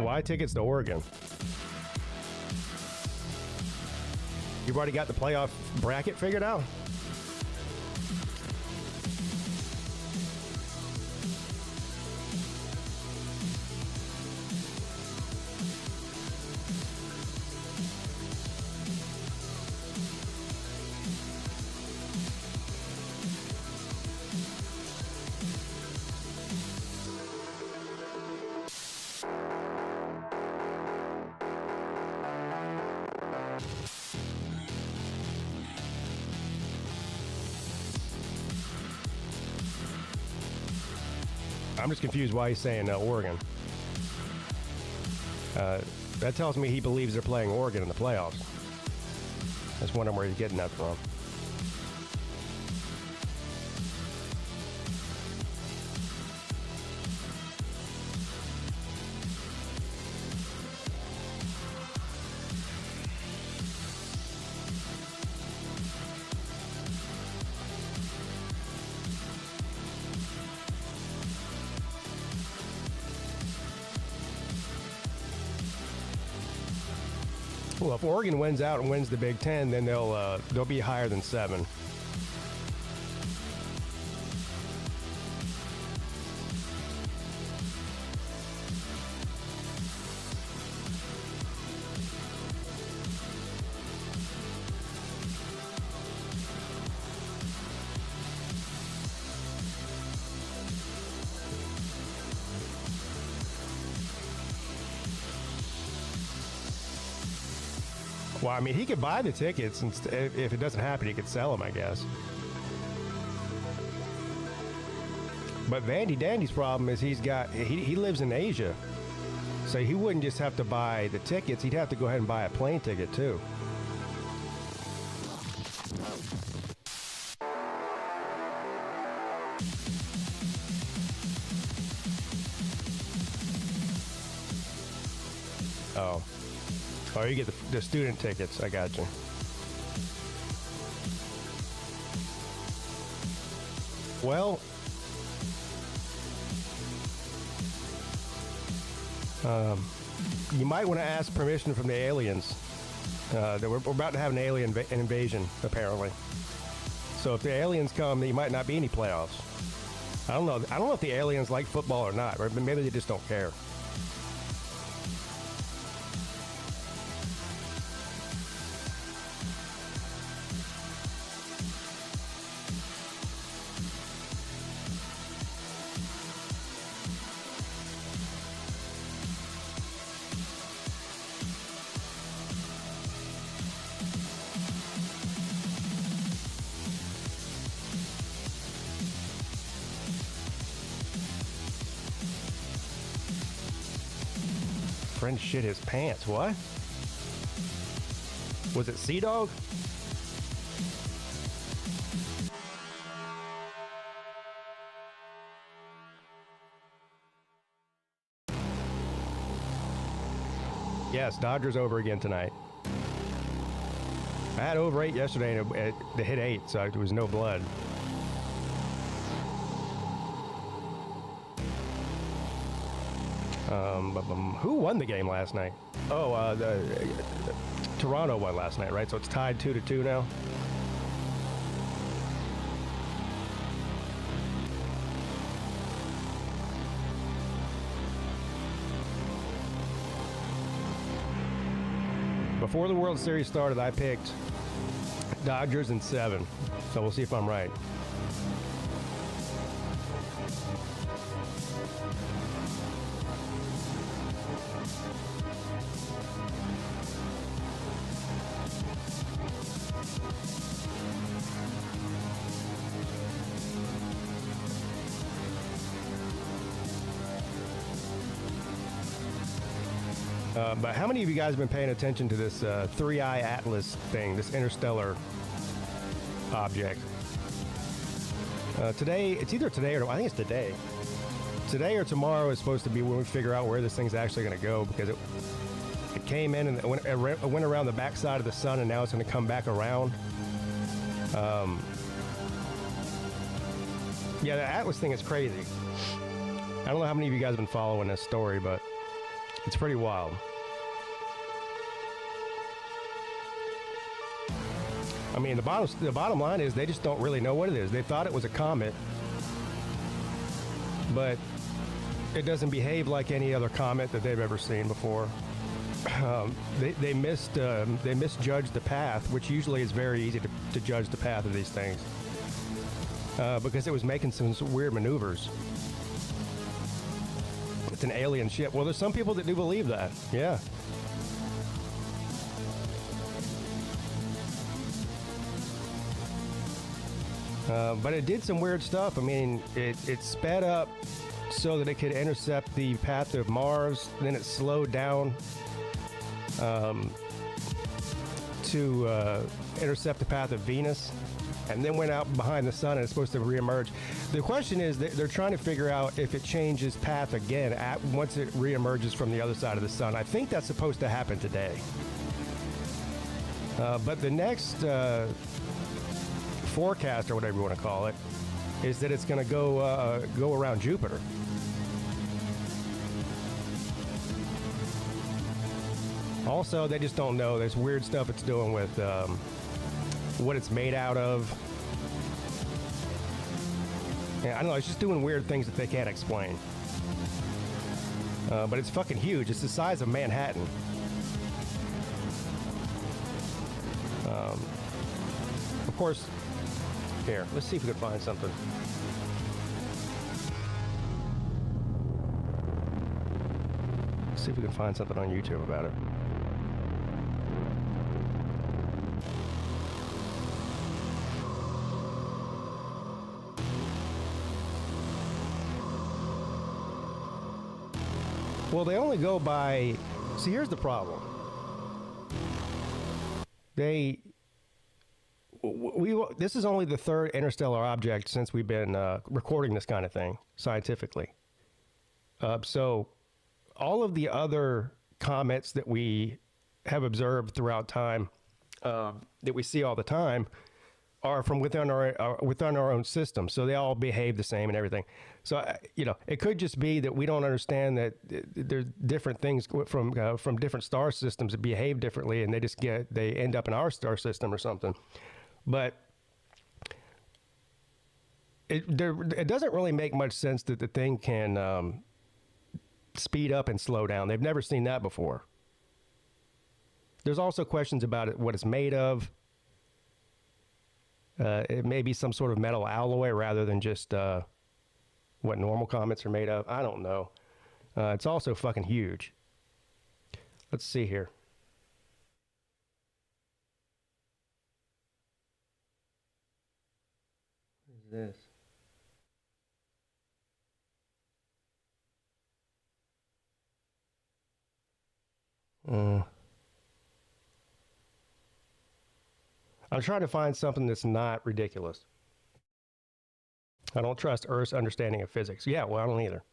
Why tickets to Oregon? You've already got the playoff bracket figured out? I'm just confused why he's saying Oregon. That tells me he believes they're playing Oregon in the playoffs. I just wondering where he's getting that from. Well, if Oregon wins out and wins the Big Ten, then they'll be higher than 7. Well, I mean, he could buy the tickets, and if it doesn't happen, he could sell them, I guess. But Vandy Dandy's problem is he lives in Asia, so he wouldn't just have to buy the tickets; he'd have to go ahead and buy a plane ticket too. Oh, you get the student tickets. I got you. Well, you might want to ask permission from the aliens. We're about to have an alien invasion, apparently. So if the aliens come, there might not be any playoffs. I don't know. I don't know if the aliens like football or not, or maybe they just don't care. Friend shit his pants. What? Was it Sea Dog? Yes, Dodgers over again tonight. I had over 8 yesterday and it hit 8, so there was no blood. Who won the game last night? Oh, Toronto won last night, right? So it's tied 2-2 now. Before the World Series started, I picked Dodgers in 7. So we'll see if I'm right. But how many of you guys have been paying attention to this 3-eye atlas thing, this interstellar object? Today, it's either today or I think it's today. Today or tomorrow is supposed to be when we figure out where this thing's actually going to go, because it came in and it went around the backside of the sun, and now it's going to come back around. Yeah, the atlas thing is crazy. I don't know how many of you guys have been following this story, but It's pretty wild. I mean, the bottom line is they just don't really know what it is. They thought it was a comet, but it doesn't behave like any other comet that they've ever seen before. They misjudged the path, which usually is very easy to judge the path of these things, because it was making some weird maneuvers. It's an alien ship. Well, there's some people that do believe that. Yeah. But it did some weird stuff. I mean, it sped up so that it could intercept the path of Mars. Then it slowed down to intercept the path of Venus, and then went out behind the sun, and it's supposed to reemerge. The question is that they're trying to figure out if it changes path again once it reemerges from the other side of the sun. I think that's supposed to happen today. But the next forecast, or whatever you want to call it, is that it's going to go around Jupiter. Also, they just don't know. There's weird stuff it's doing with what it's made out of. Yeah, I don't know. It's just doing weird things that they can't explain. But it's fucking huge. It's the size of Manhattan. Of course, here, let's see if we can find something. Let's see if we can find something on YouTube about it. Well, they only go by... See, here's the problem. This is only the third interstellar object since we've been recording this kind of thing scientifically. So all of the other comets that we have observed throughout time, that we see all the time, are from within our own system. So they all behave the same and everything. So it could just be that we don't understand that there's different things from different star systems that behave differently, and they end up in our star system or something. But it doesn't really make much sense that the thing can speed up and slow down. They've never seen that before. There's also questions about what it's made of. It may be some sort of metal alloy rather than just what normal comets are made of. I don't know. It's also fucking huge. Let's see here. What is this? I'm trying to find something that's not ridiculous. I don't trust Earth's understanding of physics. Yeah, well, I don't either.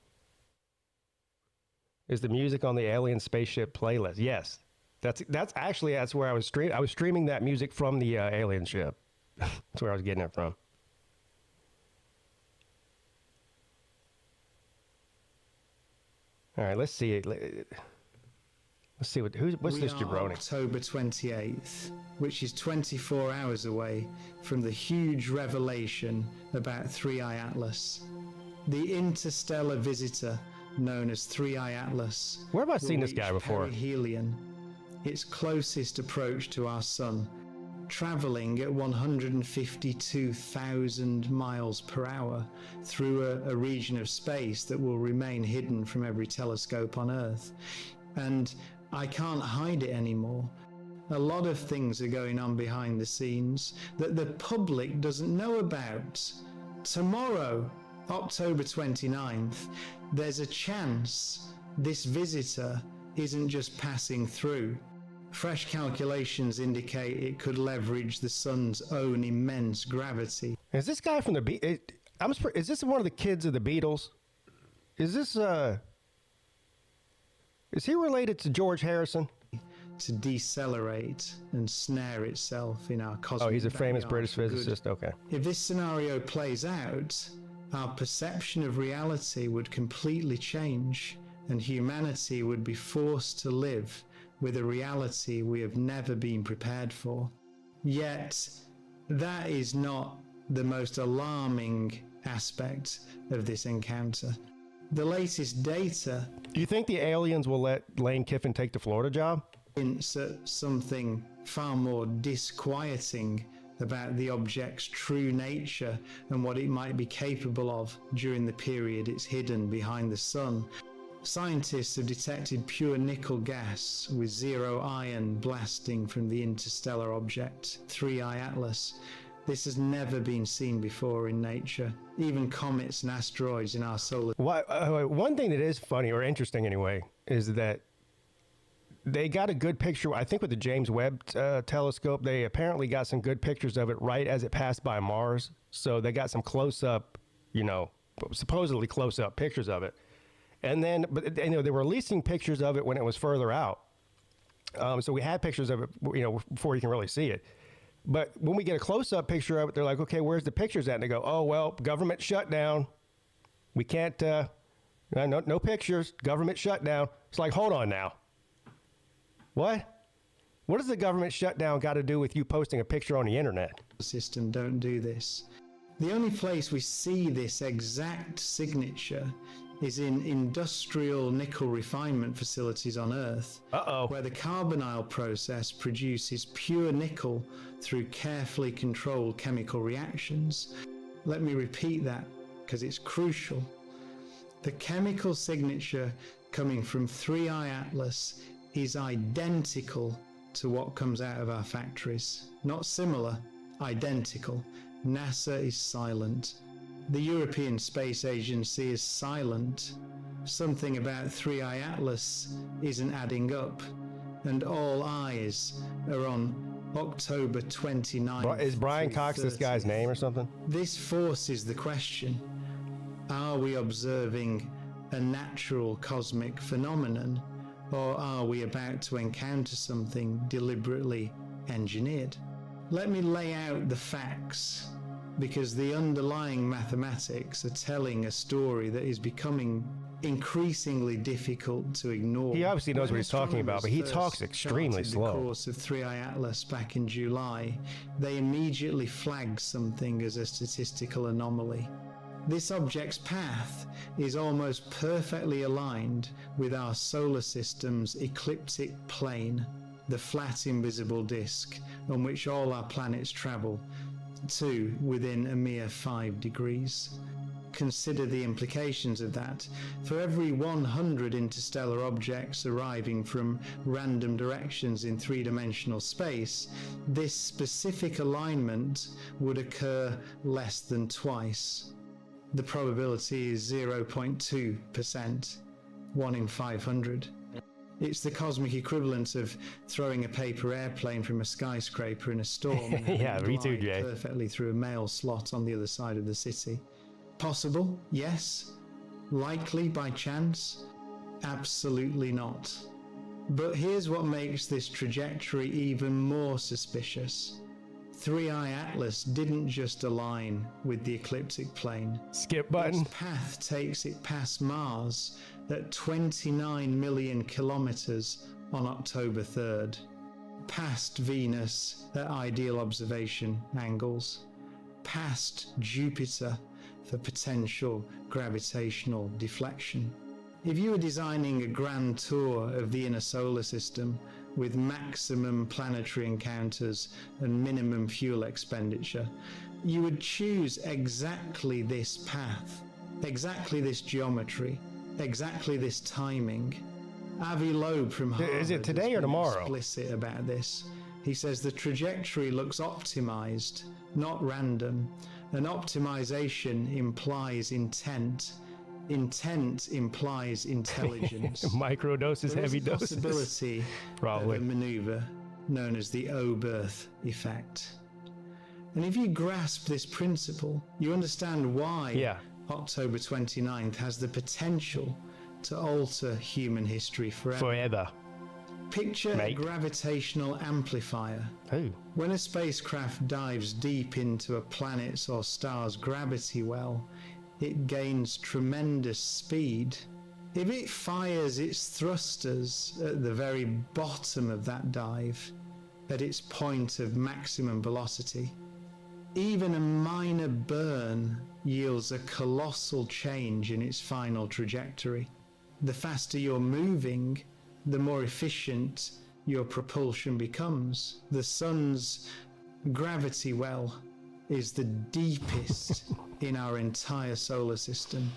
Is the music on the alien spaceship playlist? Yes. That's where I was streaming. I was streaming that music from the alien ship. That's where I was getting it from. All right, let's see. Let's see what's this jabroni? October 28th, which is 24 hours away from the huge revelation about Three-Eye Atlas. The interstellar visitor known as Three-Eye Atlas. Where have I seen this guy before? Perihelion, its closest approach to our sun, traveling at 152,000 miles per hour through a region of space that will remain hidden from every telescope on Earth. And I can't hide it anymore. A lot of things are going on behind the scenes that the public doesn't know about. Tomorrow, October 29th, there's a chance this visitor isn't just passing through. Fresh calculations indicate it could leverage the sun's own immense gravity. Is this guy from the Beatles? Is this one of the kids of the Beatles? Is he related to George Harrison? To decelerate and snare itself in our cosmic. Oh, he's a famous British physicist. Okay. If this scenario plays out, our perception of reality would completely change, and humanity would be forced to live with a reality we have never been prepared for. Yet, that is not the most alarming aspect of this encounter. The latest data Do you think the aliens will let Lane Kiffin take the Florida job? hints at something far more disquieting about the object's true nature and what it might be capable of during the period it's hidden behind the sun. Scientists have detected pure nickel gas with zero iron blasting from the interstellar object 3I Atlas. This has never been seen before in nature. Even comets and asteroids in our solar... One thing that is funny, or interesting anyway, is that they got a good picture, I think with the James Webb telescope, they apparently got some good pictures of it right as it passed by Mars. So they got some close-up, supposedly close-up pictures of it. And then, but they were releasing pictures of it when it was further out. So we had pictures of it, before you can really see it. But when we get a close-up picture of it, they're like, okay, where's the pictures at? And they go, oh, well, government shutdown. We can't, no pictures, government shutdown. It's like, hold on now. What? What does the government shutdown got to do with you posting a picture on the internet? System don't do this. The only place we see this exact signature is in industrial nickel refinement facilities on Earth, where the carbonyl process produces pure nickel through carefully controlled chemical reactions. Let me repeat that because it's crucial. The chemical signature coming from 3I Atlas is identical to what comes out of our factories. Not similar, identical. NASA is silent. The European Space Agency is silent. Something about 3I Atlas isn't adding up, and all eyes are on October 29th. Is Brian Cox this guy's name or something? This forces the question, are we observing a natural cosmic phenomenon, or are we about to encounter something deliberately engineered? Let me lay out the facts, because the underlying mathematics are telling a story that is becoming increasingly difficult to ignore. He obviously knows what he's talking about, but he talks extremely slow. In the course of 3I Atlas back in July, they immediately flagged something as a statistical anomaly. This object's path is almost perfectly aligned with our solar system's ecliptic plane, the flat invisible disk on which all our planets travel to within a mere 5 degrees. Consider the implications of that. For every 100 interstellar objects arriving from random directions in three-dimensional space, this specific alignment would occur less than twice. The probability is 0.2%, 1 in 500. It's the cosmic equivalent of throwing a paper airplane from a skyscraper in a storm and yeah, me too, Jay. perfectly through a mail slot on the other side of the city. Possible? Yes. Likely by chance? Absolutely not. But here's what makes this trajectory even more suspicious. 3I Atlas didn't just align with the ecliptic plane. Skip button. Its path takes it past Mars at 29 million kilometers on October 3rd, past Venus at ideal observation angles, past Jupiter for potential gravitational deflection. If you were designing a grand tour of the inner solar system with maximum planetary encounters and minimum fuel expenditure, you would choose exactly this path, exactly this geometry, exactly this timing. Avi Loeb from Harvard is it today or tomorrow? Explicit about this. He says the trajectory looks optimized, not random. And optimization implies intent. Intent implies intelligence. Micro doses, heavy doses. There is a possibility Probably. of a maneuver known as the O-birth effect. And if you grasp this principle, you understand why October 29th has the potential to alter human history forever. Picture a gravitational amplifier. Oh. When a spacecraft dives deep into a planet's or star's gravity well, it gains tremendous speed. If it fires its thrusters at the very bottom of that dive, at its point of maximum velocity, even a minor burn yields a colossal change in its final trajectory. The faster you're moving, the more efficient your propulsion becomes. The sun's gravity well is the deepest in our entire solar system.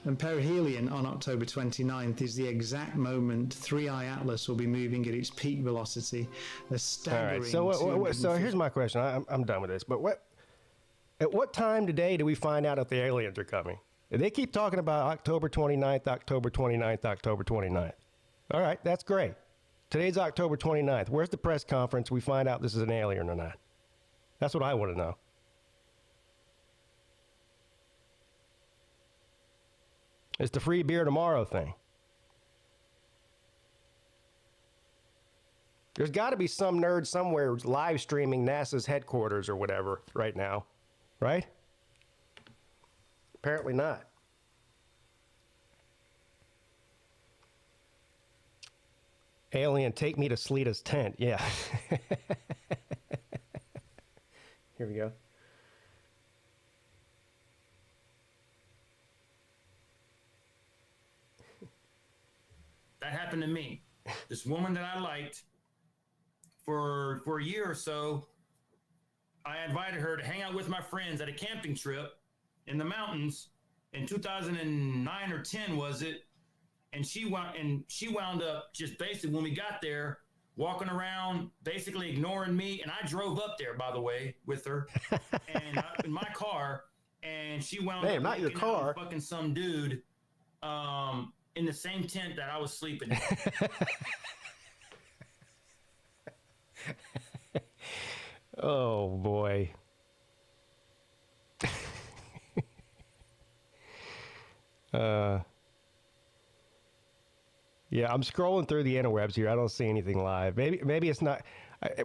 And perihelion on October 29th is the exact moment 3i Atlas will be moving at its peak velocity, a staggering. All right, so here's my question. I'm done with this. But at what time today do we find out if the aliens are coming? They keep talking about October 29th, October 29th, October 29th. All right, that's great. Today's October 29th. Where's the press conference? We find out this is an alien or not. That's what I want to know. It's the free beer tomorrow thing. There's got to be some nerd somewhere live streaming NASA's headquarters or whatever right now, right? Apparently not. Alien, take me to Sleeta's tent. Yeah. Here we go. That happened to me. This woman that I liked for a year or so, I invited her to hang out with my friends at a camping trip in the mountains in 2009 or 10 was it? And she wound up just basically when we got there walking around, basically ignoring me. And I drove up there, by the way, with her and in my car. And she wound up not your car, with fucking some dude in the same tent that I was sleeping in. Oh boy. Yeah, I'm scrolling through the interwebs here. I don't see anything live. Maybe it's not.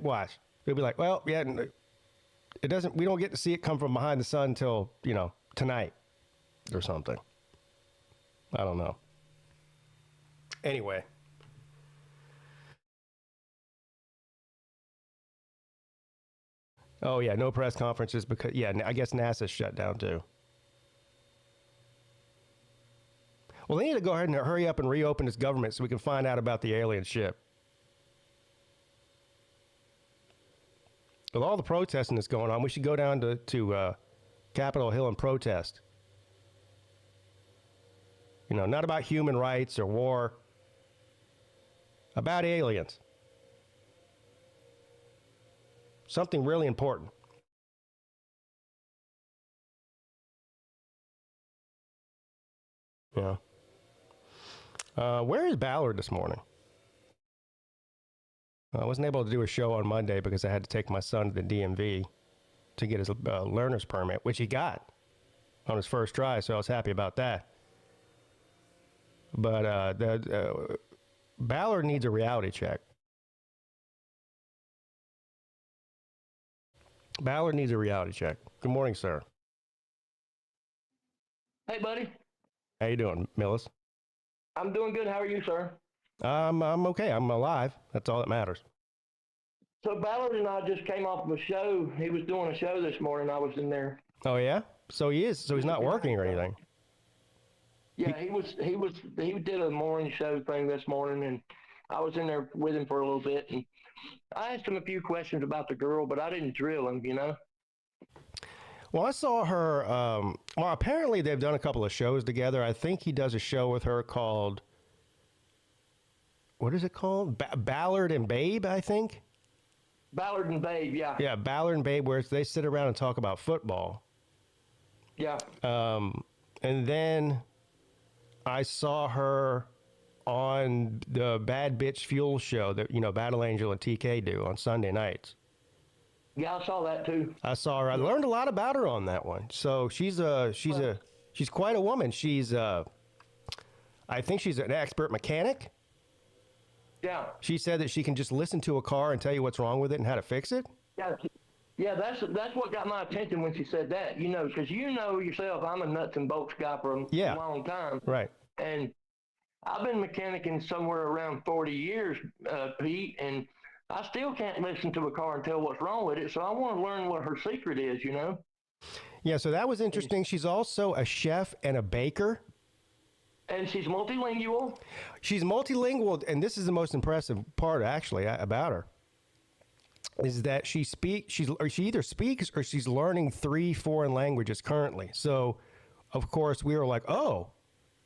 Watch. It'll be like, well, yeah, it doesn't. We don't get to see it come from behind the sun until tonight or something. I don't know. Anyway. Oh yeah, no press conferences because I guess NASA's shut down too. Well, they need to go ahead and hurry up and reopen this government so we can find out about the alien ship. With all the protesting that's going on, we should go down to Capitol Hill and protest. Not about human rights or war, about aliens. Something really important. Yeah. Where is Ballard this morning? I wasn't able to do a show on Monday because I had to take my son to the DMV to get his learner's permit, which he got on his first try, so I was happy about that. But Ballard needs a reality check. Ballard needs a reality check. Good morning, sir. Hey, buddy. How you doing, Millis? I'm doing good. How are you, sir? I'm okay. I'm alive. That's all that matters. So Ballard and I just came off of a show. He was doing a show this morning. I was in there. Oh yeah? So he is. So he's not working or anything. Yeah, he did a morning show thing this morning, and I was in there with him for a little bit, and I asked him a few questions about the girl, but I didn't drill him, Well, I saw her. Well, apparently they've done a couple of shows together. I think he does a show with her called. What is it called? Ballard and Babe, I think. Ballard and Babe, yeah. Yeah, Ballard and Babe, where they sit around and talk about football. Yeah. And then I saw her on the Bad Bitch Fuel show that Battle Angel and TK do on Sunday nights. Yeah, I saw that too. I saw her. I learned a lot about her on that one. So she's quite a woman. I think she's an expert mechanic. Yeah. She said that she can just listen to a car and tell you what's wrong with it and how to fix it. Yeah, that's what got my attention when she said that. Because yourself, I'm a nuts and bolts guy for a long time. Right. And I've been mechanicking somewhere around 40 years, Pete, and I still can't listen to a car and tell what's wrong with it. So I want to learn what her secret is, you know? Yeah, so that was interesting. She's also a chef and a baker. And she's multilingual. She's multilingual, and this is the most impressive part, actually, about her, is that she either speaks or she's learning 3 foreign languages currently. So, of course, we were like, oh,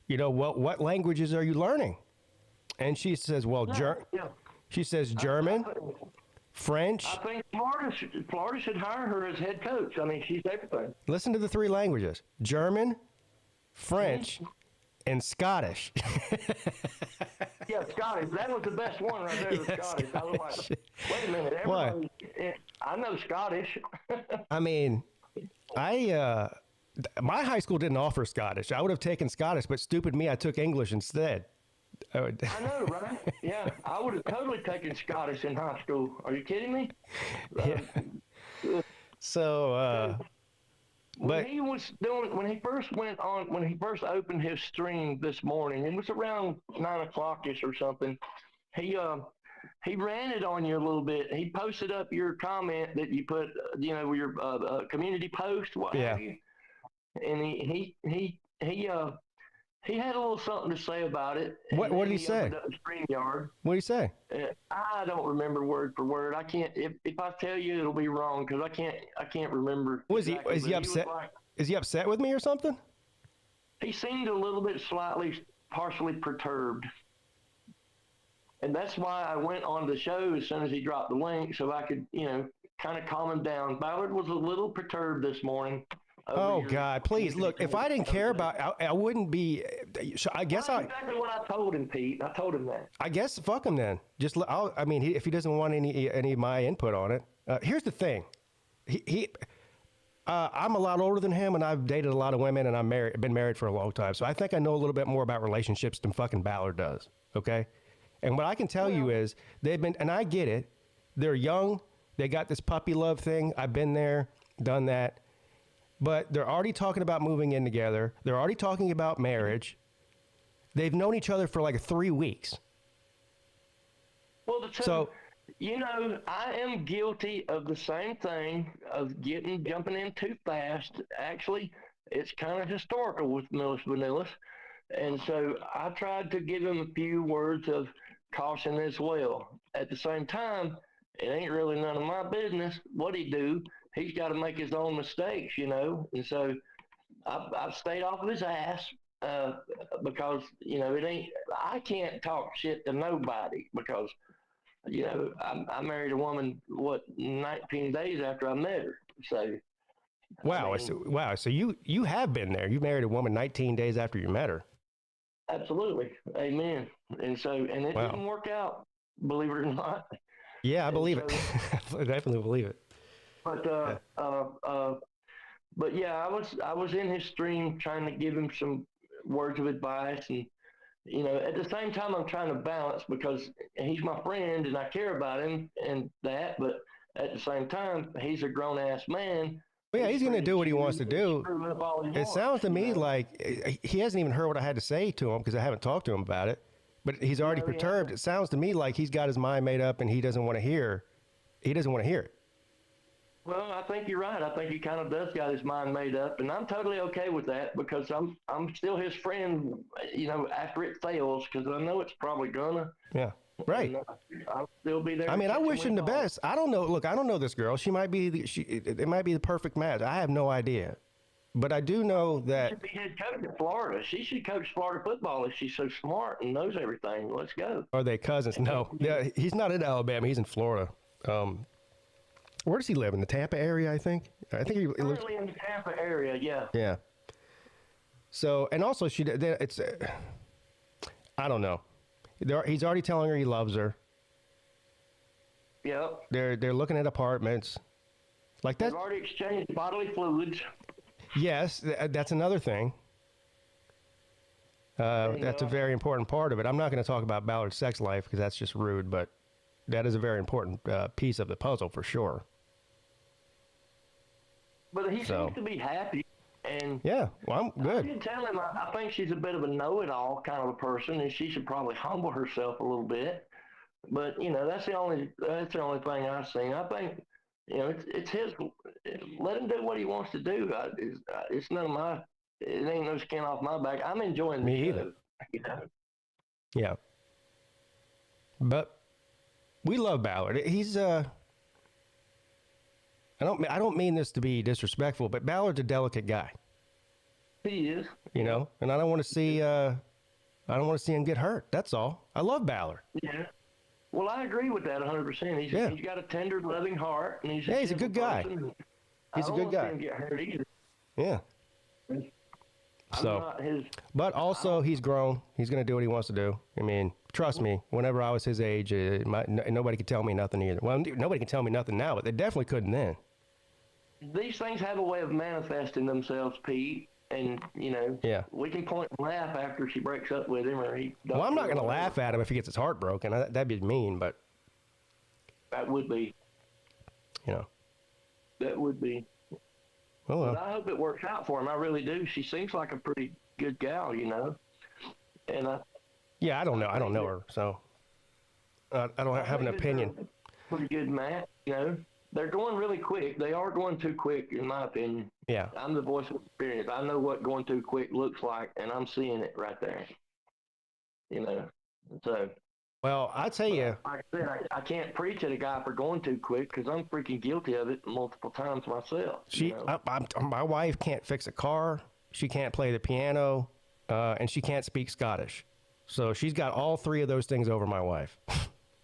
you know, what languages are you learning? And she says, well, she says German, French. I think Florida should hire her as head coach. I mean, she's everything. Listen to the 3 languages: German, French, and Scottish. Yeah, Scottish. That was the best one right there. The Scottish. I was like, wait a minute. Everybody, I know Scottish. I mean, my high school didn't offer Scottish. I would have taken Scottish, but stupid me, I took English instead. I know, right? Yeah, I would have totally taken Scottish in high school. Are you kidding me? Yeah. So, when he first opened his stream this morning, it was around 9 o'clock-ish or something. He ranted on you a little bit. He posted up your comment that you put, you know, your community post, what have you. And he had a little something to say about it. What did he say? What did he say? I don't remember word for word. I can't. If I tell you, it'll be wrong because I can't remember. Is he upset? Is he upset with me or something? He seemed a little bit partially perturbed, and that's why I went on the show as soon as he dropped the link, so I could, you know, kind of calm him down. Ballard was a little perturbed this morning. Oh God! Please look. If I didn't care about, I wouldn't be. I guess That's exactly what I told him, Pete. I told him that. I guess fuck him then. I mean, if he doesn't want any of my input on it, here's the thing. I'm a lot older than him, and I've dated a lot of women, and been married for a long time. So I think I know a little bit more about relationships than fucking Ballard does. Okay, and what I can tell you is they've been, and I get it. They're young. They got this puppy love thing. I've been there, done that. But they're already talking about moving in together. They're already talking about marriage. They've known each other for like 3 weeks. Well, you know, I am guilty of the same thing of jumping in too fast. Actually, it's kind of historical with Millis Vanillis. And so I tried to give him a few words of caution as well. At the same time, it ain't really none of my business what he do. He's got to make his own mistakes, you know. And so I've stayed off of his ass because, you know, I can't talk shit to nobody because, you know, I married a woman, 19 days after I met her. So. Wow. So you have been there. You married a woman 19 days after you met her. Absolutely. Amen. And so, and it didn't work out, believe it or not. Yeah, I believe it. I definitely believe it. But yeah, I was in his stream trying to give him some words of advice, and you know, at the same time I'm trying to balance because he's my friend and I care about him and that, but at the same time he's a grown ass man. Well, yeah, he's going to do what he wants to do. It sounds to me like he hasn't even heard what I had to say to him because I haven't talked to him about it. But he's already perturbed. It sounds to me like he's got his mind made up and he doesn't want to hear. He doesn't want to hear it. Well, I think you're right. I think he kind of does got his mind made up, and I'm totally okay with that because I'm still his friend. You know, after it fails, because I know it's probably gonna. Yeah. Right. I'll still be there. I mean, I wish him the best. I don't know. Look, I don't know this girl. She might be. It might be the perfect match. I have no idea. But I do know that she should be head coach in Florida. She should coach Florida football if she's so smart and knows everything. Let's go. Are they cousins? No. Yeah, he's not in Alabama. He's in Florida. Where does he live? In the Tampa area, I think. I think he lives currently in the Tampa area. Yeah. Yeah. So, and also it's. I don't know. He's already telling her he loves her. Yep. They're looking at apartments. Like that. They've already exchanged bodily fluids. Yes, that's another thing. That's a very important part of it. I'm not going to talk about Ballard's sex life because that's just rude, but that is a very important piece of the puzzle for sure. But he seems to be happy. And Yeah, well, I'm good. I did tell him I think she's a bit of a know-it-all kind of a person, and she should probably humble herself a little bit. But that's the only thing I've seen. I think it's his. Let him do what he wants to do. It's none of my. It ain't no skin off my back. I'm enjoying the Me show. either. Yeah. But we love Ballard. He's I don't mean this to be disrespectful, but Ballard's a delicate guy. He is. And I don't want to see him get hurt. That's all. I love Ballard. Yeah. Well, I agree with that 100%. He's got a tender, loving heart, and he's a good guy. He's a good guy. I don't want to see him get hurt either. Yeah. But also he's grown. He's going to do what he wants to do. I mean, trust me, whenever I was his age, nobody could tell me nothing either. Well, nobody can tell me nothing now, but they definitely couldn't then. These things have a way of manifesting themselves, Pete. And, we can point and laugh after she breaks up with him or he. Well, I'm not going to laugh at him if he gets his heart broken. That'd be mean, but. That would be. That would be. Oh, well. But I hope it works out for him. I really do. She seems like a pretty good gal, And yeah, I don't know. I don't know her, so I don't have an opinion. Pretty good match, They're going really quick. They are going too quick, in my opinion. Yeah. I'm the voice of experience. I know what going too quick looks like, and I'm seeing it right there. So. Well, I tell you. Like I said, I can't preach at a guy for going too quick because I'm freaking guilty of it multiple times myself. My wife can't fix a car. She can't play the piano, and she can't speak Scottish. So she's got all three of those things over my wife.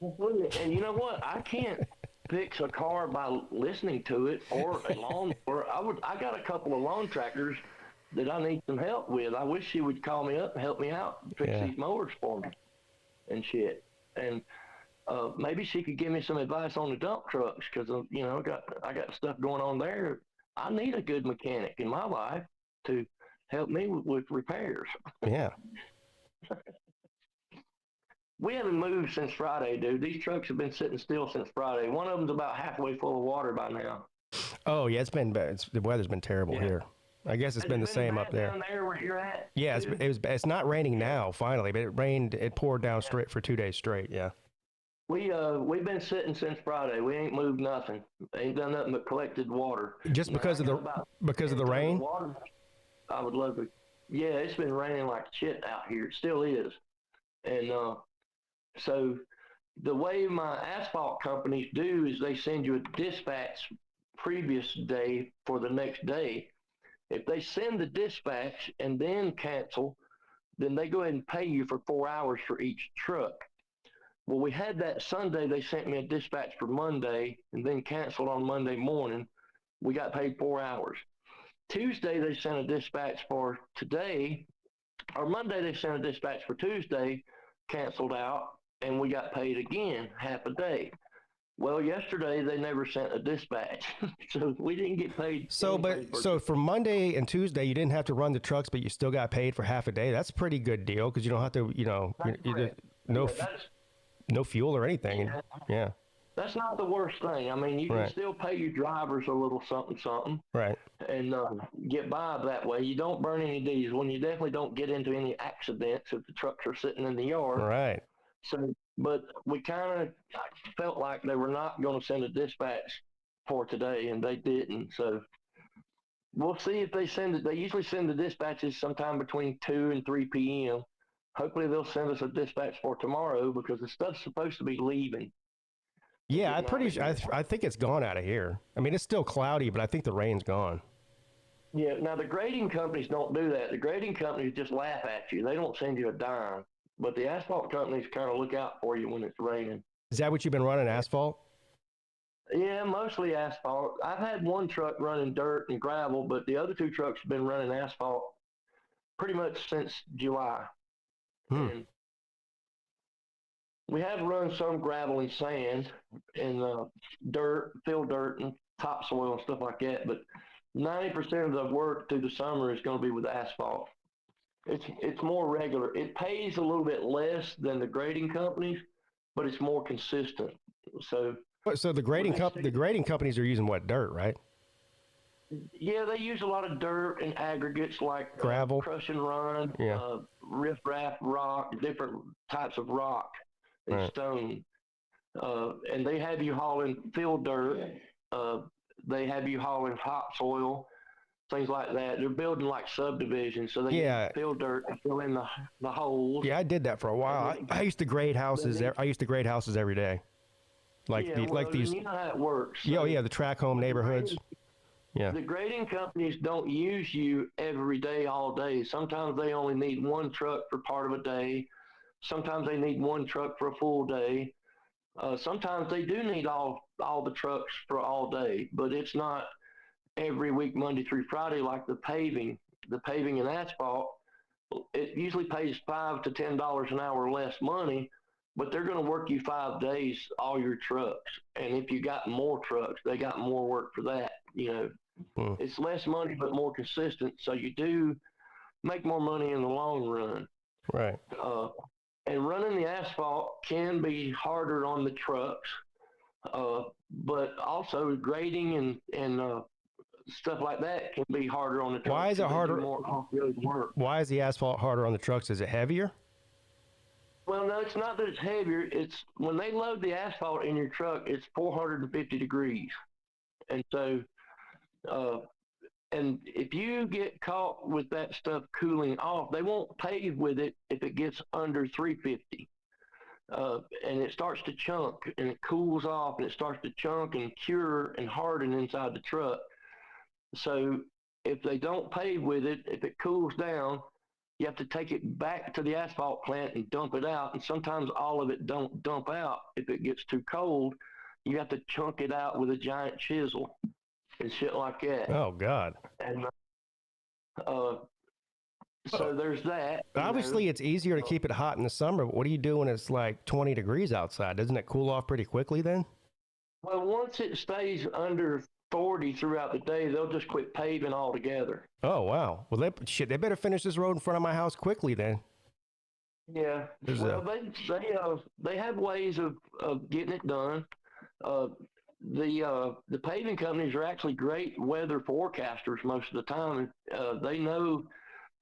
And you know what? I can't fix a car by listening to it or a lawn. I got a couple of lawn tractors that I need some help with. I wish she would call me up and help me out and fix these mowers for me and shit. And maybe she could give me some advice on the dump trucks because I got stuff going on there. I need a good mechanic in my life to help me with repairs. Yeah. We haven't moved since Friday, dude. These trucks have been sitting still since Friday. One of them's about halfway full of water by now. Oh yeah, it's been bad. The weather's been terrible here. I guess it's been the same up there. Down there where you're at? Yeah, it's not raining now finally, but it poured down straight for 2 days straight. Yeah. We've been sitting since Friday. We ain't moved nothing. Ain't done nothing but collected water. Just because of the rain? Water, I would love to. Yeah, it's been raining like shit out here. It still is. And so the way my asphalt companies do is they send you a dispatch previous day for the next day. If they send the dispatch and then cancel, then they go ahead and pay you for 4 hours for each truck. Well, we had that Sunday. They sent me a dispatch for Monday and then canceled on Monday morning. We got paid 4 hours. Tuesday, they sent a dispatch for today. Or Monday, they sent a dispatch for Tuesday, canceled out, and we got paid again, half a day. Well, yesterday they never sent a dispatch, so we didn't get paid. So for Monday and Tuesday, you didn't have to run the trucks, but you still got paid for half a day. That's a pretty good deal because you don't have to, no fuel or anything. Yeah. That's not the worst thing. I mean, you can still pay your drivers a little something. Right. And get by that way. You don't burn any diesel, and you definitely don't get into any accidents if the trucks are sitting in the yard. Right. So, but we kind of felt like they were not going to send a dispatch for today, and they didn't. So we'll see if they send it. They usually send the dispatches sometime between 2 and 3 p.m. Hopefully they'll send us a dispatch for tomorrow because the stuff's supposed to be leaving. Yeah, I'm pretty sure. I think it's gone out of here. I mean, it's still cloudy, but I think the rain's gone. Yeah, now the grading companies don't do that. The grading companies just laugh at you. They don't send you a dime. But the asphalt companies kind of look out for you when it's raining. Is that what you've been running, asphalt? Yeah, mostly asphalt. I've had one truck running dirt and gravel, but the other two trucks have been running asphalt pretty much since July. And we have run some gravel and sand and dirt, field dirt and topsoil and stuff like that, but 90% of the work through the summer is going to be with asphalt. It's more regular. It pays a little bit less than the grading companies, but it's more consistent. So the grading companies are using what, dirt, right? Yeah, they use a lot of dirt and aggregates like Gravel. crush and run, Yeah. riff-raff rock, different types of rock and Right. stone. And they have you hauling field dirt. They have you hauling topsoil, things like that. They're building like subdivisions, so they Yeah. fill dirt and fill in the holes. Yeah, I did that for a while. I used to grade houses. I used to grade houses every day. Like these. You know how it works. Yeah, yeah, the track home neighborhoods. Yeah. The grading companies don't use you every day, all day. Sometimes they only need one truck for part of a day. Sometimes they need one truck for a full day. Sometimes they do need all the trucks for all day, but it's not every week, Monday through Friday, like the paving. The paving and asphalt, it usually pays $5 to $10 an hour less money, but they're going to work you 5 days, all your trucks. And if you got more trucks, they got more work for that. It's less money, but more consistent. So you do make more money in the long run. Right. And running the asphalt can be harder on the trucks, but also grading and stuff like that can be harder on the trucks. Why is it harder? More off-road work. Why is the asphalt harder on the trucks? Is it heavier? Well, no, it's not that it's heavier. It's when they load the asphalt in your truck, it's 450 degrees. And so, and if you get caught with that stuff cooling off, they won't pave with it if it gets under 350. And it starts to chunk and it cools off and it starts to chunk and cure and harden inside the truck. So if they don't pave with it, if it cools down, you have to take it back to the asphalt plant and dump it out. And sometimes all of it don't dump out. If it gets too cold, you have to chunk it out with a giant chisel and shit like that. Oh, God. And so there's that. Obviously, it's easier to keep it hot in the summer. But what do you do when it's like 20 degrees outside? Doesn't it cool off pretty quickly then? Well, once it stays under 40 throughout the day, they'll just quit paving altogether. Oh, wow. Well, they better finish this road in front of my house quickly then. Yeah. They have ways of getting it done. The paving companies are actually great weather forecasters most of the time. They know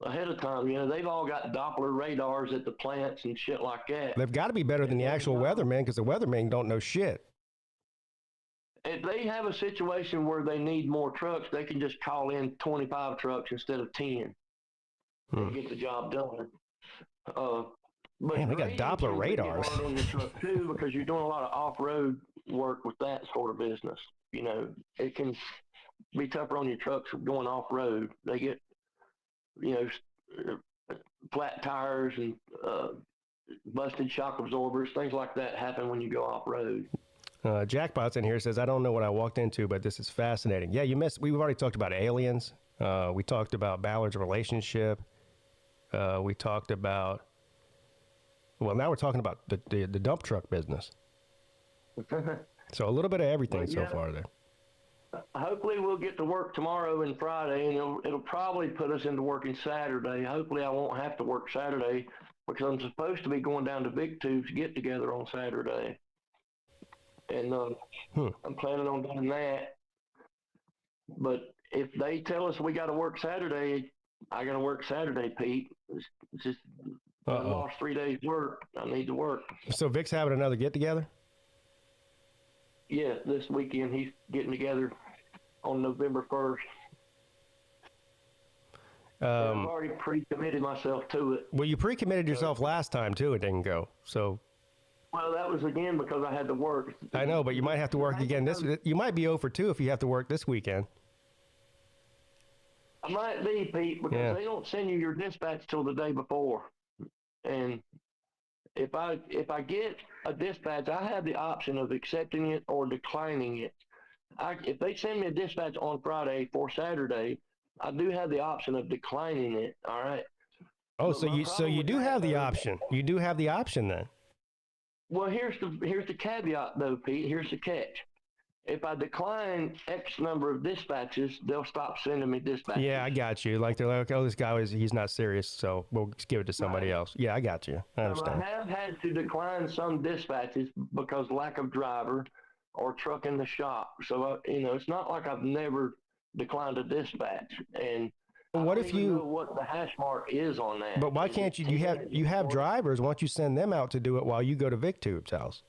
ahead of time. They've all got Doppler radars at the plants and shit like that. They've got to be better than the actual weathermen because the weathermen don't know shit. If they have a situation where they need more trucks, they can just call in 25 trucks instead of 10 and get the job done. But man, they got Doppler radars on the truck too, because you're doing a lot of off-road work with that sort of business. It can be tougher on your trucks going off-road. They get, flat tires and busted shock absorbers, things like that happen when you go off-road. Jackpot's in here says, I don't know what I walked into, but this is fascinating. Yeah, we've already talked about aliens. We talked about Ballard's relationship. We talked about, well, now we're talking about the dump truck business. So a little bit of everything so far there. Hopefully we'll get to work tomorrow and Friday, and it'll probably put us into working Saturday. Hopefully I won't have to work Saturday because I'm supposed to be going down to Big Tubes to get together on Saturday. And I'm planning on doing that. But if they tell us we got to work Saturday, I got to work Saturday, Pete. It's just I lost 3 days work. I need to work. So Vic's having another get-together? Yeah, this weekend he's getting together on November 1st. I've already pre-committed myself to it. Well, you pre-committed yourself last time, too. It didn't go. So... Well, that was again because I had to work. I know, but you might have to work again. You might be over 2 if you have to work this weekend. I might be, Pete, because they don't send you your dispatch till the day before. And if I get a dispatch, I have the option of accepting it or declining it. If they send me a dispatch on Friday for Saturday, I do have the option of declining it. All right. Oh, so you do have the option. You do have the option then. Well, here's the caveat, though, Pete. Here's the catch. If I decline X number of dispatches, they'll stop sending me dispatches. Yeah, I got you. Like, they're like, oh, this guy, he's not serious, so we'll just give it to somebody else. Yeah, I got you. I understand. I have had to decline some dispatches because lack of driver or truck in the shop. So, it's not like I've never decline to dispatch. And what if you know what the hash mark is on that? But why can't you? You have drivers. Why don't you send them out to do it while you go to VicTube's house?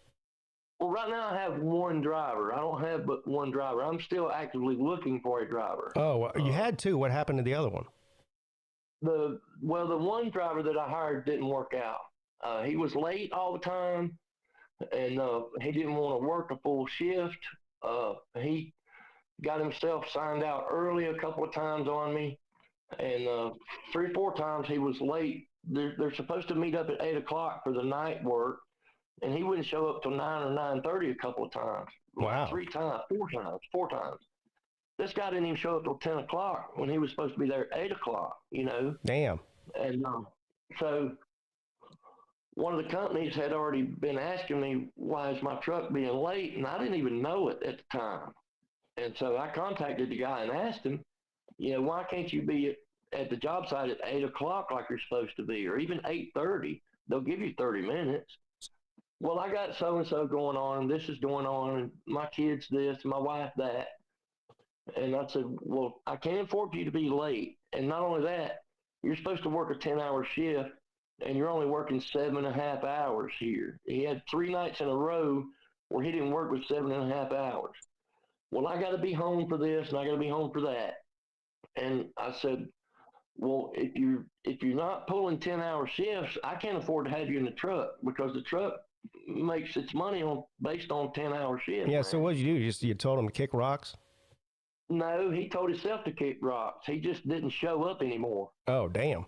Well, right now I have one driver. I don't have but one driver. I'm still actively looking for a driver. Oh, well, you had two. What happened to the other one? The one driver that I hired didn't work out. He was late all the time, and he didn't want to work a full shift. He got himself signed out early a couple of times on me, and 3 or 4 times he was late. They're supposed to meet up at 8 o'clock for the night work, and he wouldn't show up till 9 or 9:30 a couple of times. Wow. 3 times, 4 times. This guy didn't even show up till 10 o'clock when he was supposed to be there at 8 o'clock, Damn. And so one of the companies had already been asking me, why is my truck being late? And I didn't even know it at the time. And so I contacted the guy and asked him, why can't you be at the job site at 8 o'clock like you're supposed to be, or even 8:30? They'll give you 30 minutes. Well, I got so-and-so going on, and this is going on, and my kids this, and my wife that. And I said, well, I can't afford for you to be late. And not only that, you're supposed to work a 10-hour shift, and you're only working 7.5 hours here. He had 3 nights in a row where he didn't work with 7.5 hours. Well, I got to be home for this, and I got to be home for that. And I said, well, if you're not pulling 10-hour shifts, I can't afford to have you in the truck, because the truck makes its money based on 10-hour shifts. Yeah. Man. So what did you do? You told him to kick rocks? No, he told himself to kick rocks. He just didn't show up anymore. Oh, damn.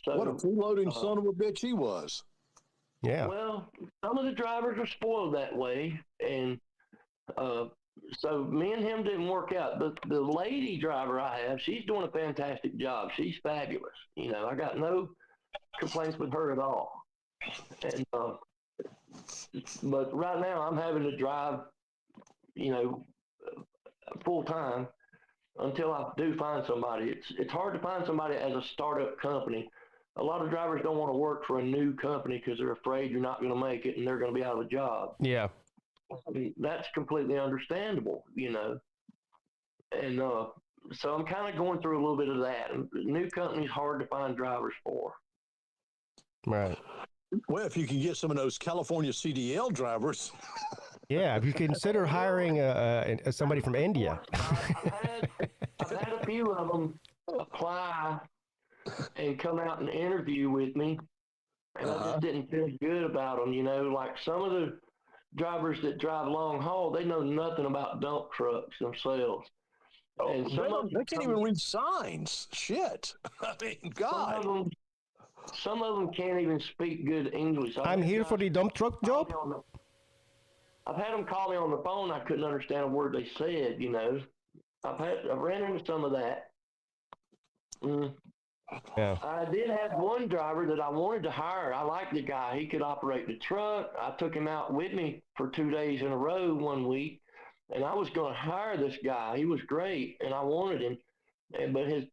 So, what a freeloading son of a bitch he was. Yeah. Well, some of the drivers are spoiled that way, and so me and him didn't work out. The lady driver I have, she's doing a fantastic job. She's fabulous. I got no complaints with her at all. And but right now I'm having to drive, full time until I do find somebody. It's hard to find somebody as a startup company. A lot of drivers don't want to work for a new company because they're afraid you're not going to make it and they're going to be out of a job. Yeah. I mean, that's completely understandable, And so I'm kind of going through a little bit of that. And new companies hard to find drivers for. Right. Well, if you can get some of those California CDL drivers. Yeah, if you consider hiring somebody from India. I've had a few of them apply and come out and interview with me, and I just didn't feel good about them. Like some of the drivers that drive long haul, they know nothing about dump trucks themselves. Oh, and they can't even read signs. Shit. I mean, God. Some of them can't even speak good English. I'm here for the dump truck job. I've had them call me on the phone. I couldn't understand a word they said. I've ran into some of that. Yeah. I did have one driver that I wanted to hire. I liked the guy. He could operate the truck. I took him out with me for 2 days in a row one week, and I was going to hire this guy. He was great, and I wanted him. But his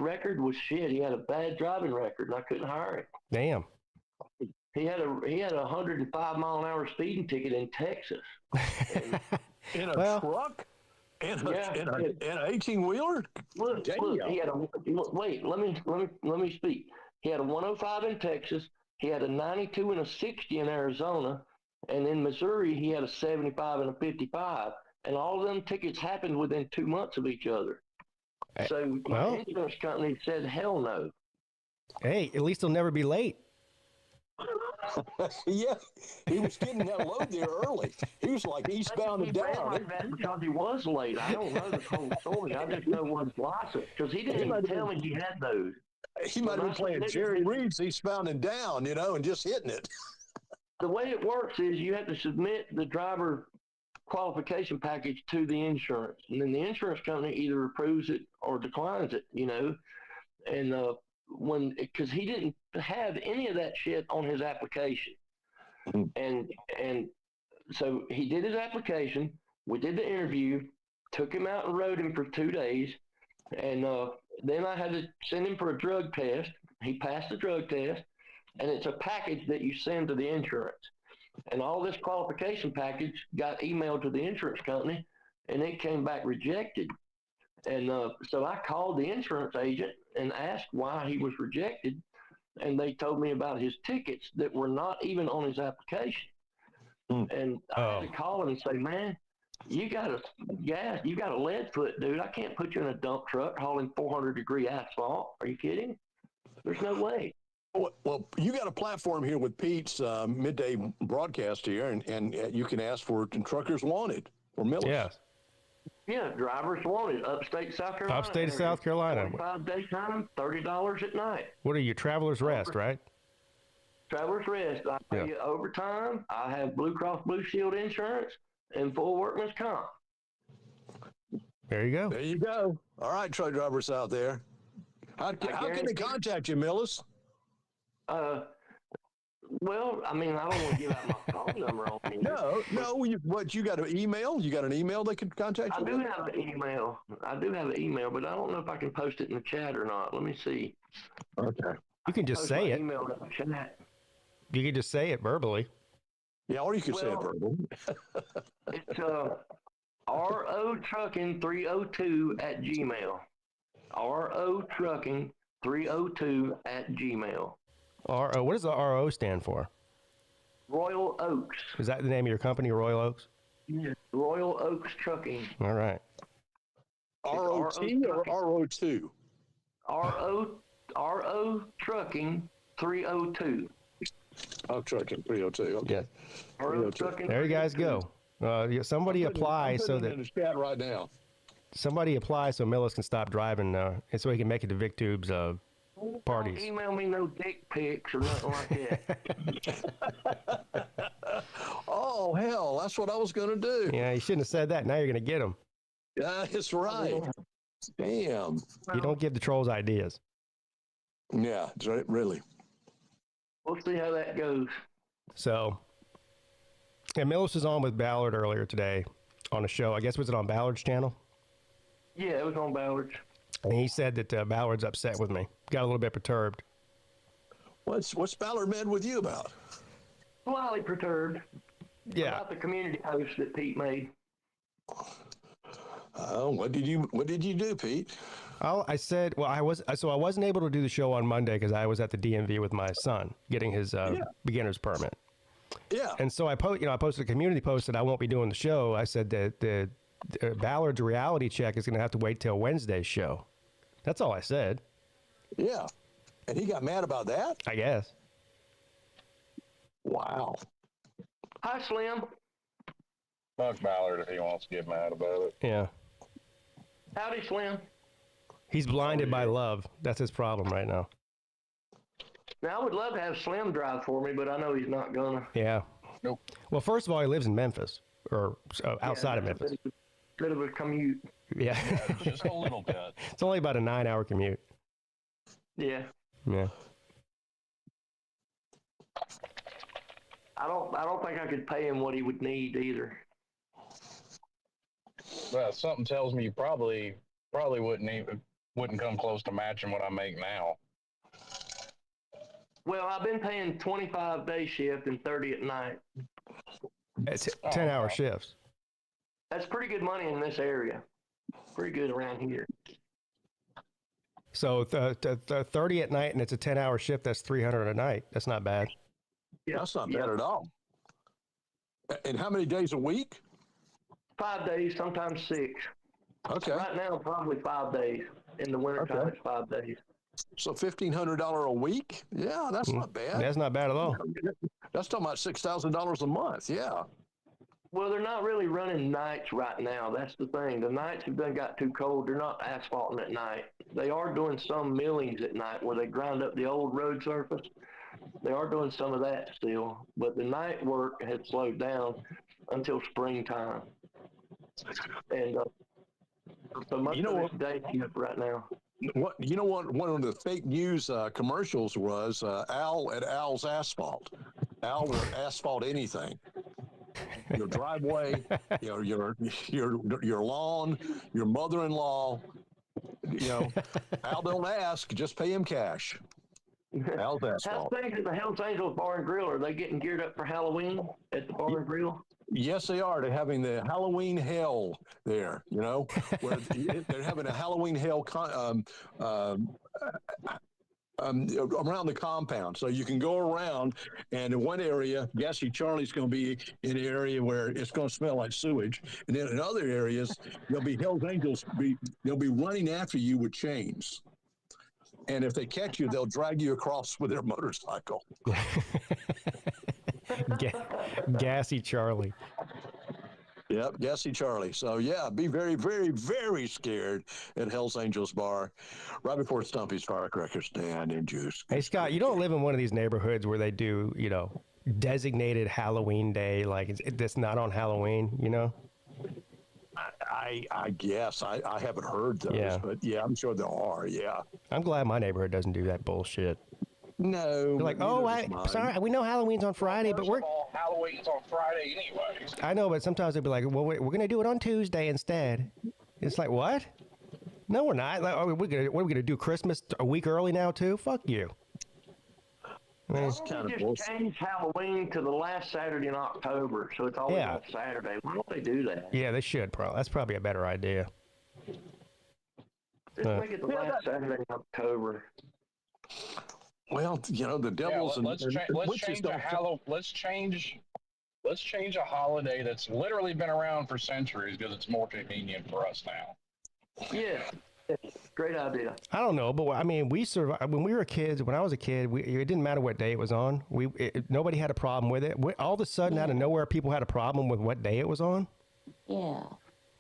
record was shit. He had a bad driving record, and I couldn't hire him. Damn. He had a 105-mile-an-hour speeding ticket in Texas. In a truck? In an 18-wheeler? Look, he had wait, let me speak. He had a 105 in Texas. He had a 92 and a 60 in Arizona. And in Missouri, he had a 75 and a 55. And all of them tickets happened within 2 months of each other. So my insurance company said, hell no. Hey, at least he'll never be late. Yeah, he was getting that load there early. He was like eastbound and down. Like that because he was late. I don't know the whole story. I just know what's license because he didn't even tell me he had those. He might have been playing Jerry Reed's eastbound and down, and just hitting it. The way it works is you have to submit the driver qualification package to the insurance, and then the insurance company either approves it or declines it. And because he didn't have any of that shit on his application. And so he did his application. We did the interview, took him out and rode him for 2 days. And then I had to send him for a drug test. He passed the drug test, and it's a package that you send to the insurance. And all this qualification package got emailed to the insurance company, and it came back rejected. And so I called the insurance agent and asked why he was rejected. And they told me about his tickets that were not even on his application. And I had to call him and say, man, you got a lead foot, dude. I can't put you in a dump truck hauling 400-degree asphalt. Are you kidding? There's no way. Well, you got a platform here with Pete's midday broadcast here, and you can ask for Truckers Wanted or Millers. Yes. Yeah, drivers wanted. Upstate South Carolina. Upstate South Carolina. 5 daytime, $30 at night. What are you, Travelers Rest, right? Travelers Rest. I pay you overtime. I have Blue Cross Blue Shield insurance and full workman's comp. There you go. There you go. All right, truck drivers out there. How can they contact you, Millis? Well, I mean, I don't want to give out my phone number on here. No. You got an email? You got an email they can contact you? I do have an email. But I don't know if I can post it in the chat or not. Let me see. Okay. You can just say it. Email in the chat. You can just say it verbally. Yeah, or you can say it verbally. It's ROTrucking302@gmail. ROTrucking302@gmail. What does the RO stand for? Royal Oaks. Is that the name of your company, Royal Oaks? Yeah. Royal Oaks Trucking. All right. ROT or RO2? RO Trucking 302. Oh, Trucking 302. Okay. Yeah. RO Trucking. There you guys go. Somebody apply so that in the chat right now. Somebody apply so Millis can stop driving, and so he can make it to VicTube's parties. Don't email me no dick pics or nothing like that. Oh, hell, that's what I was going to do. Yeah, you shouldn't have said that. Now you're going to get them. Yeah, that's right. Damn. You don't give the trolls ideas. Yeah, really. We'll see how that goes. So, and Millis was on with Ballard earlier today on a show. I guess, was it on Ballard's channel? Yeah, it was on Ballard's. And he said that Ballard's upset with me. Got a little bit perturbed. What's Ballard mad with you about? Slightly perturbed. Yeah. About the community post that Pete made. What did you do, Pete? I said, well, I wasn't able to do the show on Monday because I was at the DMV with my son getting his beginner's permit. Yeah. And so I posted a community post that I won't be doing the show. I said that the Ballard's reality check is going to have to wait till Wednesday's show. That's all I said. Yeah. And he got mad about that? I guess. Wow. Hi, Slim. Fuck Ballard if he wants to get mad about it. Yeah. Howdy, Slim. He's blinded by love. That's his problem right now. Now, I would love to have Slim drive for me, but I know he's not gonna. Yeah. Nope. Well, first of all, he lives in Memphis, or outside of Memphis. Bit of a commute. Yeah. Just a little bit. It's only about a 9-hour commute. Yeah. Yeah. I don't think I could pay him what he would need either. Well, something tells me you probably wouldn't come close to matching what I make now. Well, I've been paying 25 day shift and 30 at night. It's 10-hour shifts. That's pretty good money in this area. Pretty good around here. So 30 at night, and it's a 10-hour shift. That's 300 a night. That's not bad. Yeah, That's not bad at all. And how many days a week? 5 days, sometimes 6. Okay. Right now, probably 5 days. In the wintertime, it's 5 days. So $1,500 a week? Yeah, that's not bad. That's not bad at all. That's talking about $6,000 a month. Yeah. Well, they're not really running nights right now. That's the thing. The nights have done got too cold. They're not asphalting at night. They are doing some millings at night where they grind up the old road surface. They are doing some of that still, but the night work had slowed down until springtime. And so much of it's day shift right now. What one of the fake news commercials was Al at Al's Asphalt. Al will asphalt anything. Your driveway, your lawn, your mother-in-law. Al don't ask, just pay him cash. Al's Asphalt. How's things at the Hells Angels Bar and Grill? Are they getting geared up for Halloween at the Bar and Grill? Yes, they are. They're having the Halloween hell there, where they're having a Halloween hell around the compound. So you can go around, and in one area, Gassy Charlie's going to be in an area where it's going to smell like sewage. And then in other areas, there'll be Hell's Angels. They'll be running after you with chains. And if they catch you, they'll drag you across with their motorcycle. Gassy Charlie. Yep, Gassy Charlie. So, yeah, be very, very, very scared at Hell's Angels Bar right before Stumpy's Firecracker Stand and Juice. Hey, Scott, you don't live in one of these neighborhoods where they do, designated Halloween day, like it's not on Halloween, I guess. I haven't heard those, but yeah, I'm sure there are, yeah. I'm glad my neighborhood doesn't do that bullshit. No. They're like, sorry, we know Halloween's on Friday, but Halloween's on Friday anyways. I know, but sometimes they'll be like, well, we're going to do it on Tuesday instead. It's like, what? No, we're not. Like, what are we going to do Christmas a week early now, too? Fuck you. It's kind of just change Halloween to the last Saturday in October, so it's always on Saturday. Why don't they do that? Yeah, they should, probably. That's probably a better idea. Just make it the last Saturday in October. Well, the devils let's change a holiday that's literally been around for centuries because it's more convenient for us now. Yeah, great idea. I don't know, but I mean, we survived when we were kids. When I was a kid, it didn't matter what day it was on. Nobody had a problem with it. All of a sudden, out of nowhere, people had a problem with what day it was on. Yeah.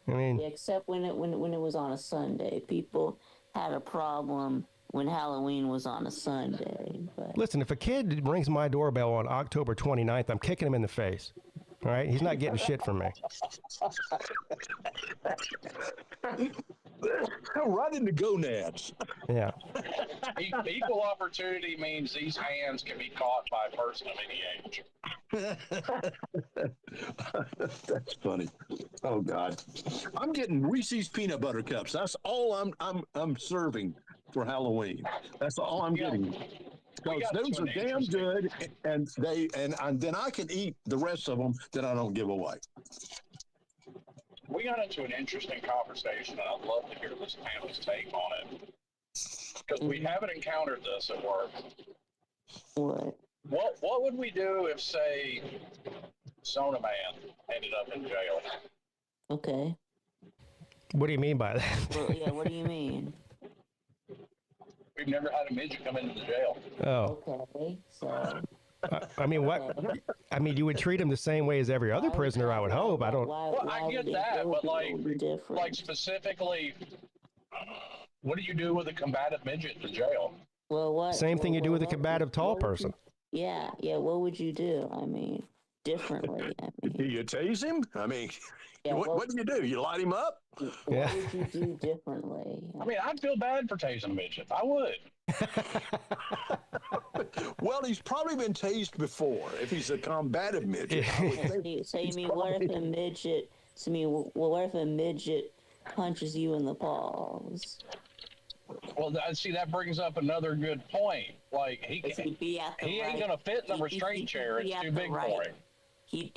I mean, except when it was on a Sunday, people had a problem when Halloween was on a Sunday. But listen, if a kid rings my doorbell on October 29th, I'm kicking him in the face. All right? He's not getting shit from me. Right in the gonads. Yeah. Equal opportunity means these hands can be caught by a person of any age. That's funny. Oh God, I'm getting Reese's peanut butter cups. That's all I'm serving for Halloween. That's all I'm getting. Because those are damn good, and then I can eat the rest of them that I don't give away. We got into an interesting conversation, and I'd love to hear this panel's take on it. Because we haven't encountered this at work. What would we do if, say, Zona Man ended up in jail? Okay. What do you mean by that? Well, yeah, what do you mean? We've never had a midget come into the jail. Oh. Okay, so... I mean, what? I mean, you would treat him the same way as every other prisoner, I would hope. I don't... Well, I get that, but like specifically, what do you do with a combative midget in the jail? Well, what? Same thing you do with a combative tall person. Yeah, what would you do? I mean, differently. You tase him? I mean, yeah, what do you do? You light him up? What would you do differently? I mean, I'd feel bad for tasing a midget. I would. Well, he's probably been tased before. If he's a combative midget, So you mean what if a midget? So what if a midget punches you in the balls? Well, see, that brings up another good point. Like he ain't gonna fit in the restraint chair. It's too big for him. He'd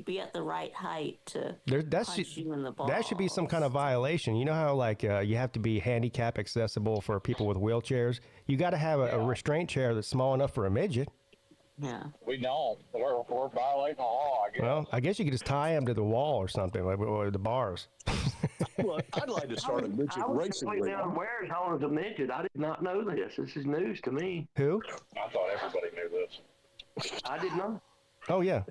be at the right height to punch you in the balls. That should be some kind of violation. You know how you have to be handicap accessible for people with wheelchairs? You got to have a restraint chair that's small enough for a midget. Yeah. We don't. We're violating the law, I guess. Well, I guess you could just tie him to the wall or something, or the bars. Well, I'd like to start a midget racing league. I was down as a midget. I did not know this. This is news to me. Who? I thought everybody knew this. I did not. Oh, yeah.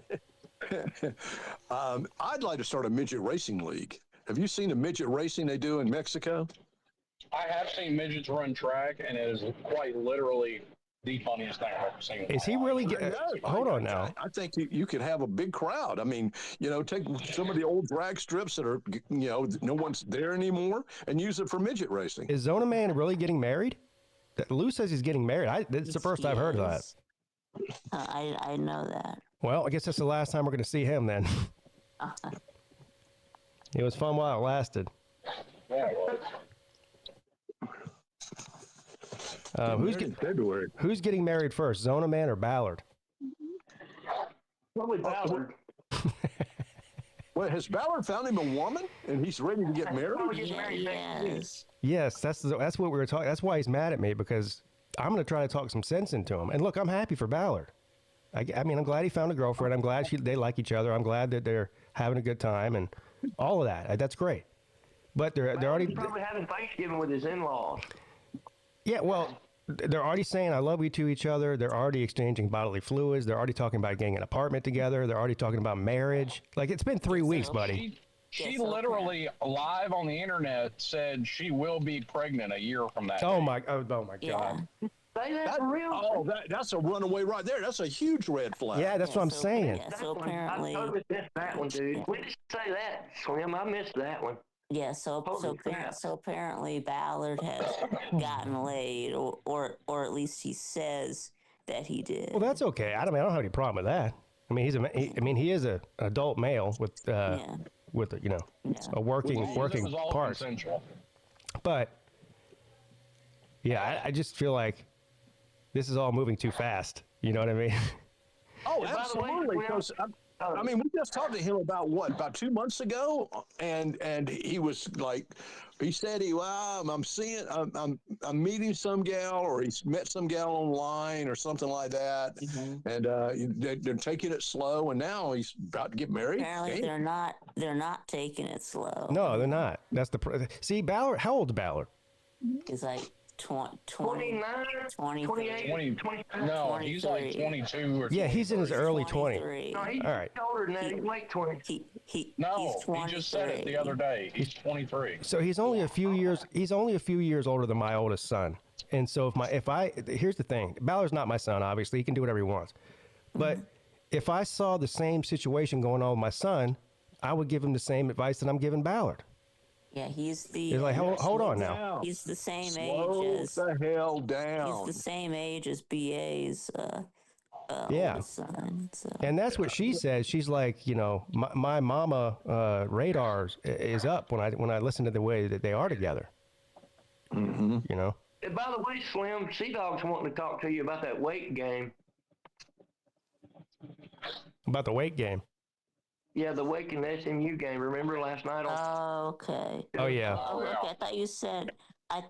I'd like to start a midget racing league. Have you seen the midget racing they do in Mexico? I have seen midgets run track, and it is quite literally the funniest thing I've ever seen. Is he really? Hold on now. I think you could have a big crowd. I mean, take some of the old drag strips that are, no one's there anymore, and use it for midget racing. Is Zona Man really getting married? Lou says he's getting married. It's the first I've heard of that. I know that. Well, I guess that's the last time we're going to see him then. It was fun while it lasted. Yeah, it was. Who's getting married first, Zona Man or Ballard? Probably Ballard. Well, has Ballard found him a woman, and he's ready to get married? Yes. Yes, that's what we were talking. That's why he's mad at me, because I'm going to try to talk some sense into him. And look, I'm happy for Ballard. I mean, I'm glad he found a girlfriend. I'm glad they like each other. I'm glad that they're having a good time and all of that. That's great. But they're already probably having Thanksgiving with his in-laws. Yeah, well, they're already saying I love you to each other. They're already exchanging bodily fluids. They're already talking about getting an apartment together. They're already talking about marriage. Like, it's been 3 weeks, buddy. She literally live on the internet said she will be pregnant a year from that. Oh my God. Yeah. Say that for real? Oh, that's a runaway right there. That's a huge red flag. Yeah, that's what I'm saying. Yeah, so apparently, I totally missed that one, dude. When did you say that, Slim? I missed that one. yeah, so apparently Ballard has gotten laid, or at least he says that he did. Well, that's okay. I don't have any problem with that. I mean, he is an adult male with a working part. Consensual. But yeah, I just feel like this is all moving too fast. You know what I mean? Oh, And by the way, absolutely. Slim, 'Cause I mean, we just talked to him about 2 months ago, and he was like, he said I'm meeting some gal, or he's met some gal online or something like that, and they're taking it slow, and now he's about to get married. Apparently, they're not taking it slow. No, they're not. That's see, Ballard. How old is Ballard? He's like 29, 23. 28, 29. No, he's like 22 or Yeah, he's in his early 20s. 23. No, he's All right. older than that. He's late 20. No, he's he just said it the other day. He's 23. So he's only a few years. He's only a few years older than my oldest son. And so here's the thing. Ballard's not my son. Obviously, he can do whatever he wants. But if I saw the same situation going on with my son, I would give him the same advice that I'm giving Ballard. Yeah, he's He's like, hold on now. He's the same Slow age as the hell down. he's the same age as BA's Yeah. oldest son. So. And that's what she says. She's like, my mama radar is up when I listen to the way that they are together. Mm-hmm. You know. And by the way, Slim, Sea Dog's wanting to talk to you about that weight game. About the weight game. Yeah, the Wake and SMU game. Remember last night? Okay. Oh yeah. Oh, okay. I thought you said I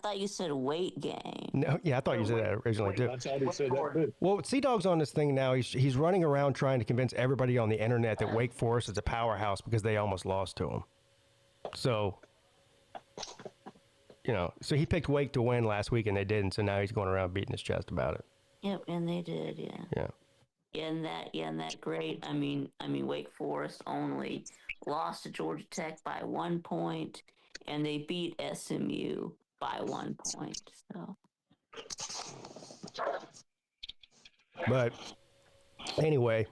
thought you said weight game. No, yeah, I thought you said that originally too. That's how he said that too. Well, Sea Dog's on this thing now. He's running around trying to convince everybody on the internet that Wake Forest is a powerhouse because they almost lost to him. So, so he picked Wake to win last week and they didn't. So now he's going around beating his chest about it. Yep, and they did. Yeah. Yeah. And that great. I mean, Wake Forest only lost to Georgia Tech by 1 point, and they beat SMU by 1 point. So. But anyway,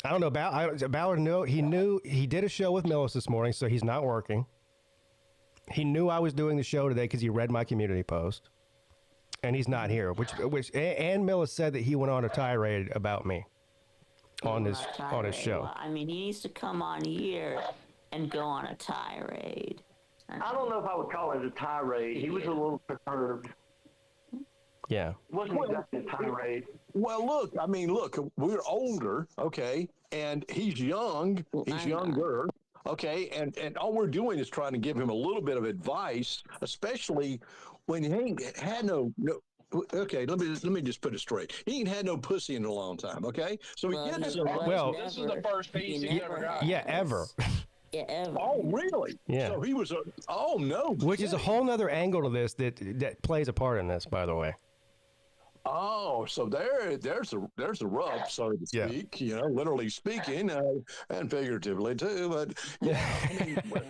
I don't know. Ballard knew he did a show with Millis this morning, so he's not working. He knew I was doing the show today because he read my community post. And he's not here, and Millis said that he went on a tirade about me on his show. Well, I mean, he needs to come on here and go on a tirade. I don't know if I would call it a tirade. He was a little perturbed. Yeah. It wasn't exactly a tirade. Well, look, we're older, okay, and he's young. He's younger. Okay, and all we're doing is trying to give him a little bit of advice, especially when he ain't had no. Okay, let me just put it straight. He ain't had no pussy in a long time. Okay, so he gets some. Well, this is the first piece he's ever got. Yeah, ever. Yeah, ever. Oh, really? Yeah. So he was oh no. Which is a whole nother angle to this that plays a part in this, by the way. Oh, so there's a rub, so to speak. Yeah. Literally speaking, and figuratively too. But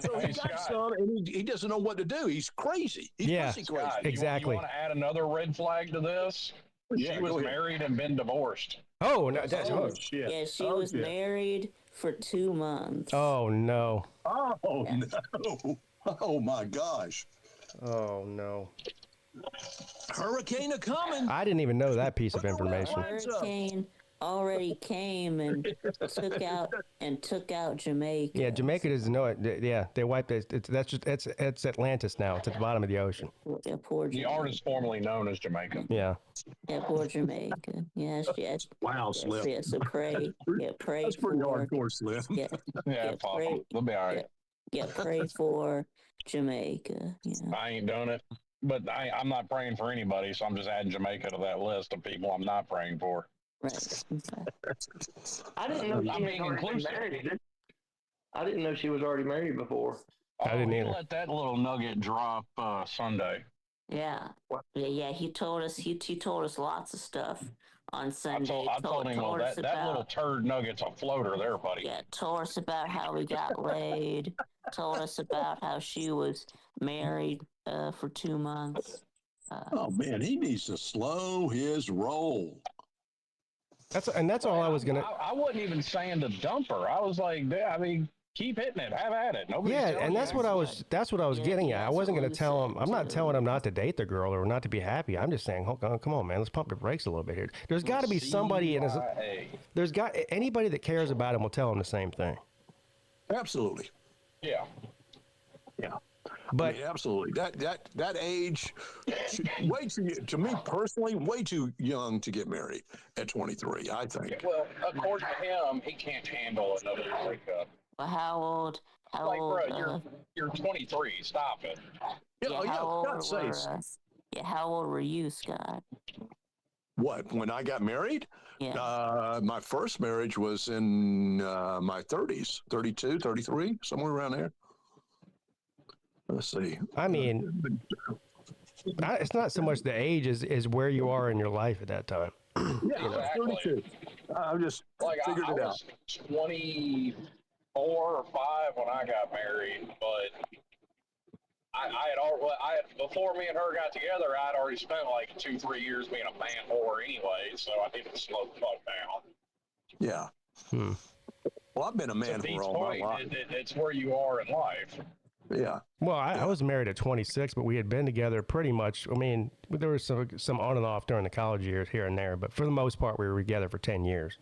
so he got some, and he doesn't know what to do. He's crazy. He's pussy crazy. God, Exactly. You want to add another red flag to this? Yeah, she was married and been divorced. Oh no! That's, shit. Yeah, she was married for 2 months. Oh no! Oh no! Oh my gosh! Oh no! Hurricane a coming. I didn't even know that piece of information. Hurricane already came and took out Jamaica. Yeah, Jamaica doesn't know it. Yeah, they wiped it. It's Atlantis now. It's at the bottom of the ocean. Yeah, poor The Jamaica. artist formerly known as Jamaica. Yeah. Yeah, poor Jamaica. Yes, yes. Wow, Yes, Slip. yeah, so pray. Yeah, pray That's pretty for. hardcore, Slip. Yeah, Yeah, pray. they'll be all right. Yeah, pray for Jamaica. Yeah. I ain't done it, but I'm not praying for anybody, so I'm just adding Jamaica to that list of people I'm not praying for. Right. I didn't know she I'm had being already been inclusive. married. I didn't know she was already married before. I didn't he either. let that little nugget drop Sunday. Yeah. Yeah. He told us. He told us lots of stuff on Sunday. I told him, well, us that little turd nugget's a floater there, buddy. Yeah, told us about how we got laid. Told us about how she was married for 2 months. Oh man, he needs to slow his roll. That's all I was gonna. I wasn't even saying to dump her. I was like, I mean, keep hitting it, have at it. Nobody's Yeah, telling and you that's what I was. That's what I was Yeah, getting at. I that's wasn't what going we to tell him. said, I'm not too. telling him not to date the girl or not to be happy. I'm just saying, come on, man. Let's pump the brakes a little bit here. There's got to be somebody in his. There's got anybody that cares about him will tell him the same thing. Absolutely. Yeah. Yeah. But I mean, absolutely. That age, way too, to me personally, way too young to get married at 23. I think. Well, according to him, he can't handle another breakup. Well, how old? Like, bro, you're 23. Stop it. Yeah, how old God sakes. how old were you, Scott? What? When I got married? Yeah. My first marriage was in my 30s, 32, 33, somewhere around there. Let's see. I mean, it's not so much the age as where you are in your life at that time. Yeah, Exactly. 32. I just Like, figured I it out. was 24 or 5 when I got married, but I had before me and her got together, I'd already spent like 2-3 years being a man whore anyway, so I needed to slow the fuck down. Yeah. Well, I've been a man To Pete's for all my point, life. it's where you are in life. Yeah. Well, I was married at 26, but we had been together pretty much. I mean, there was some on and off during the college years here and there, but for the most part, we were together for 10 years.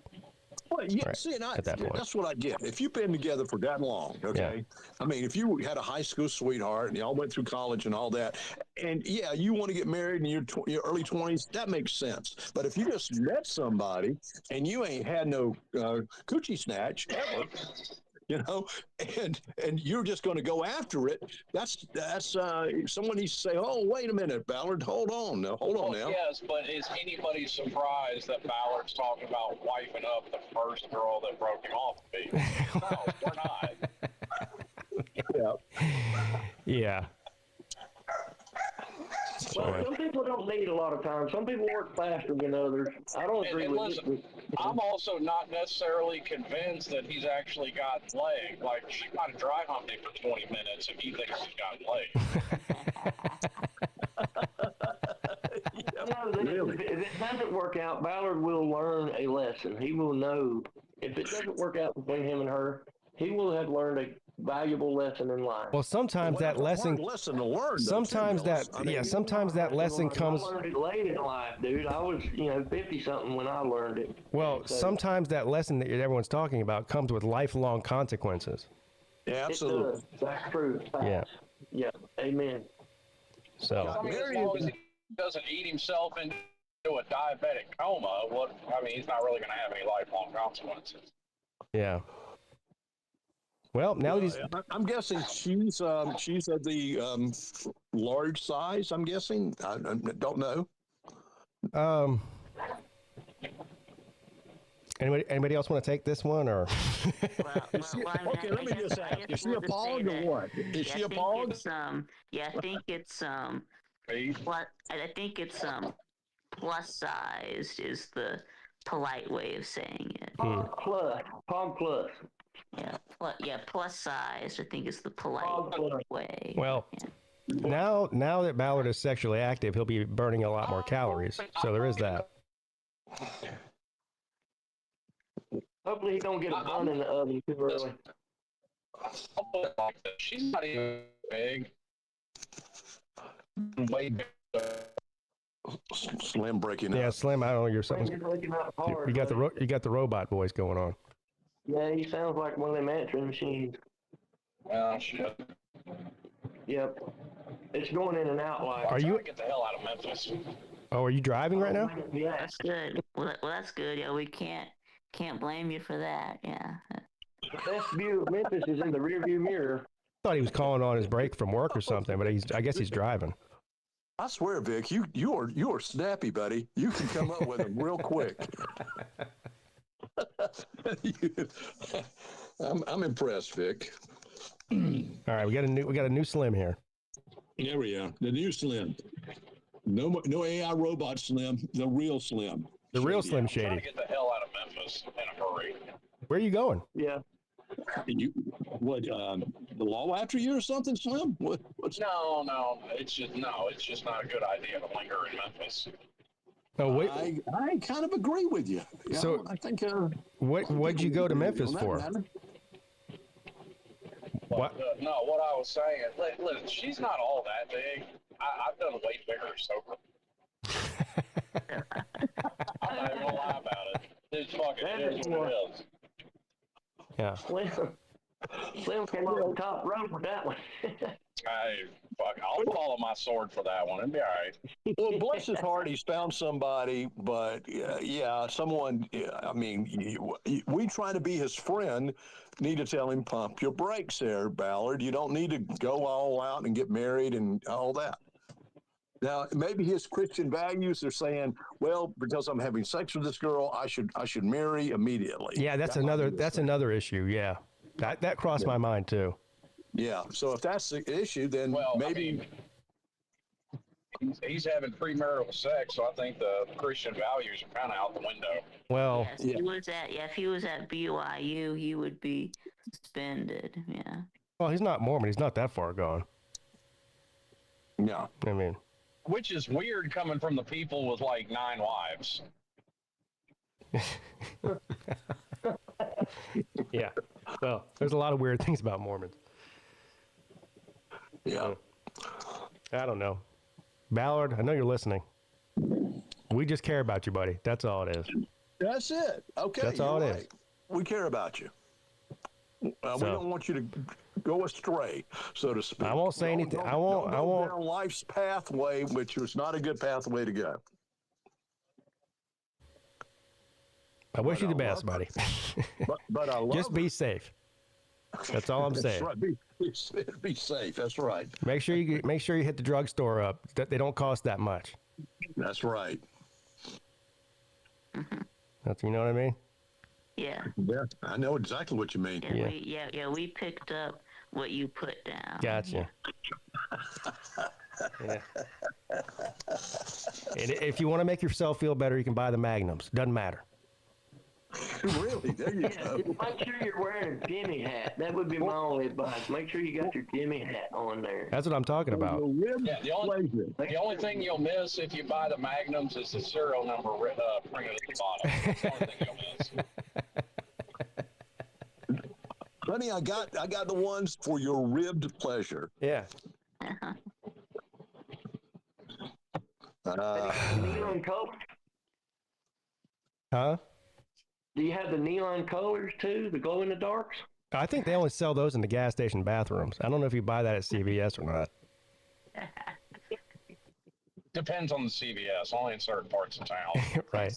Well, yeah, Right, see, and at that point. that's what I get. If you've been together for that long, okay? I mean, if you had a high school sweetheart and y'all went through college and all that, and yeah, you want to get married in your early 20s, that makes sense. But if you just met somebody and you ain't had no coochie snatch ever, you know, and you're just going to go after it, that's someone needs to say, oh, wait a minute, Ballard, hold on now. Yes, but is anybody surprised that Ballard's talking about wiping up the first girl that broke him off the beat? No, we're not. Yeah. Yeah. Well, some people don't need a lot of time. Some people work faster than others. I don't agree And with listen, it. I'm also not necessarily convinced that he's actually got leg. Like, she might have dry humped him for 20 minutes if he thinks he's got leg. Really? If it doesn't work out, Ballard will learn a lesson. He will know. If it doesn't work out between him and her, he will have learned a valuable lesson in life. Well, sometimes that Well, lesson. hard lesson to learn. though, Sometimes too, that. Mills. I mean, Yeah. Sometimes that lesson comes. I learned it late in life, dude. I was, 50-something when I learned it. Well, So, sometimes that lesson that everyone's talking about comes with lifelong consequences. Yeah, it absolutely. does. That's true. Yeah. Yeah. Amen. So. I mean, as long as he doesn't eat himself into a diabetic coma, he's not really going to have any lifelong consequences. Yeah. Well, now that he's. I'm guessing she's of the large size. I'm guessing. I don't know. Anybody else want to take this one or? Okay, let me just ask: is she a pog or what? Is she a pog? I think it's I think it's plus size is the polite way of saying it. Pog plus. Yeah, plus size I think is the polite way. Well, now that Ballard is sexually active, he'll be burning a lot more calories. So there is that. Hopefully he don't get a bun in the oven too early. She's not even big. Way bigger. Slim breaking Yeah, up. Slim. I don't know. You're something. He's looking out hard, You got the buddy. you got the robot voice going on. Yeah, he sounds like one of them answering machines. Well, shit. Yep. It's going in and out like. Are I'm you- trying to get the hell out of Memphis. Oh, are you driving right now? Yeah. That's good. Well, that's good. Yeah, we can't blame you for that. Yeah. The best view of Memphis is in the rearview mirror. I thought he was calling on his break from work or something, but I guess he's driving. I swear, Vic, you are snappy, buddy. You can come up with them real quick. I'm impressed, Vic. All right, we got a new Slim here. There we are. The new Slim. No AI robot Slim. The real Slim. The real Shady. Slim I'm trying Shady. to get the hell out of Memphis in a hurry. Where are you going? Yeah. You what? The law after you or something, Slim? What's No, it's just not a good idea to linger in Memphis. Oh, wait. I kind of agree with you. Yeah, So- I think. What'd you go to Memphis for? What? No, what I was saying, listen, she's not all that big. I've done way bigger sober. I'm not even gonna lie about it. It's fucking it is what it is. Yeah. Slim came on the top rope with that one. I'll follow my sword for that one. It'll be all right. Well, bless his heart, he's found somebody, but someone. I mean, we try to be his friend. Need to tell him, pump your brakes there, Ballard. You don't need to go all out and get married and all that. Now, maybe his Christian values are saying, well, because I'm having sex with this girl, I should marry immediately. Yeah, that's another issue. Yeah, that crossed my mind too. Yeah. So if that's the issue, then Well, maybe. I mean, he's having premarital sex, so I think the Christian values are kind of out the window. Well, Yes, if he was at BYU, he would be suspended. Yeah. well, he's not Mormon. He's not that far gone. No. I mean, Which is weird coming from the people with like 9 wives. yeah. Well, there's a lot of weird things about Mormons. Yeah. I don't know. Ballard, I know you're listening. We just care about you, buddy. That's all it is. That's it. Okay. That's all you're it right. is. We care about you. We don't want you to go astray, so to speak. I won't say anything. I won't. Down life's pathway, which was not a good pathway to go. I wish you the I best, love buddy. But I love Just be safe. That's all I'm That's saying. right. Be safe. That's right. Make sure you hit the drugstore up. They don't cost that much. That's right. That's, you know what I mean? Yeah. Yeah, I know exactly what you mean. Yeah. We picked up what you put down. Gotcha. Yeah. And if you want to make yourself feel better, you can buy the Magnums. Doesn't matter. Really? There you Yeah, go. make sure you're wearing a Jimmy hat. That would be my only advice. Make sure you got your Jimmy hat on there. That's what I'm talking about. Yeah, the only thing you'll miss if you buy the Magnums is the serial number printed at the bottom. That's the only thing you'll miss. Honey, I got the ones for your ribbed pleasure. Yeah. Neon colors? Huh? Do you have the neon colors too? The glow in the darks? I think they only sell those in the gas station bathrooms. I don't know if you buy that at CVS or not. Depends on the CVS, only in certain parts of town. Right.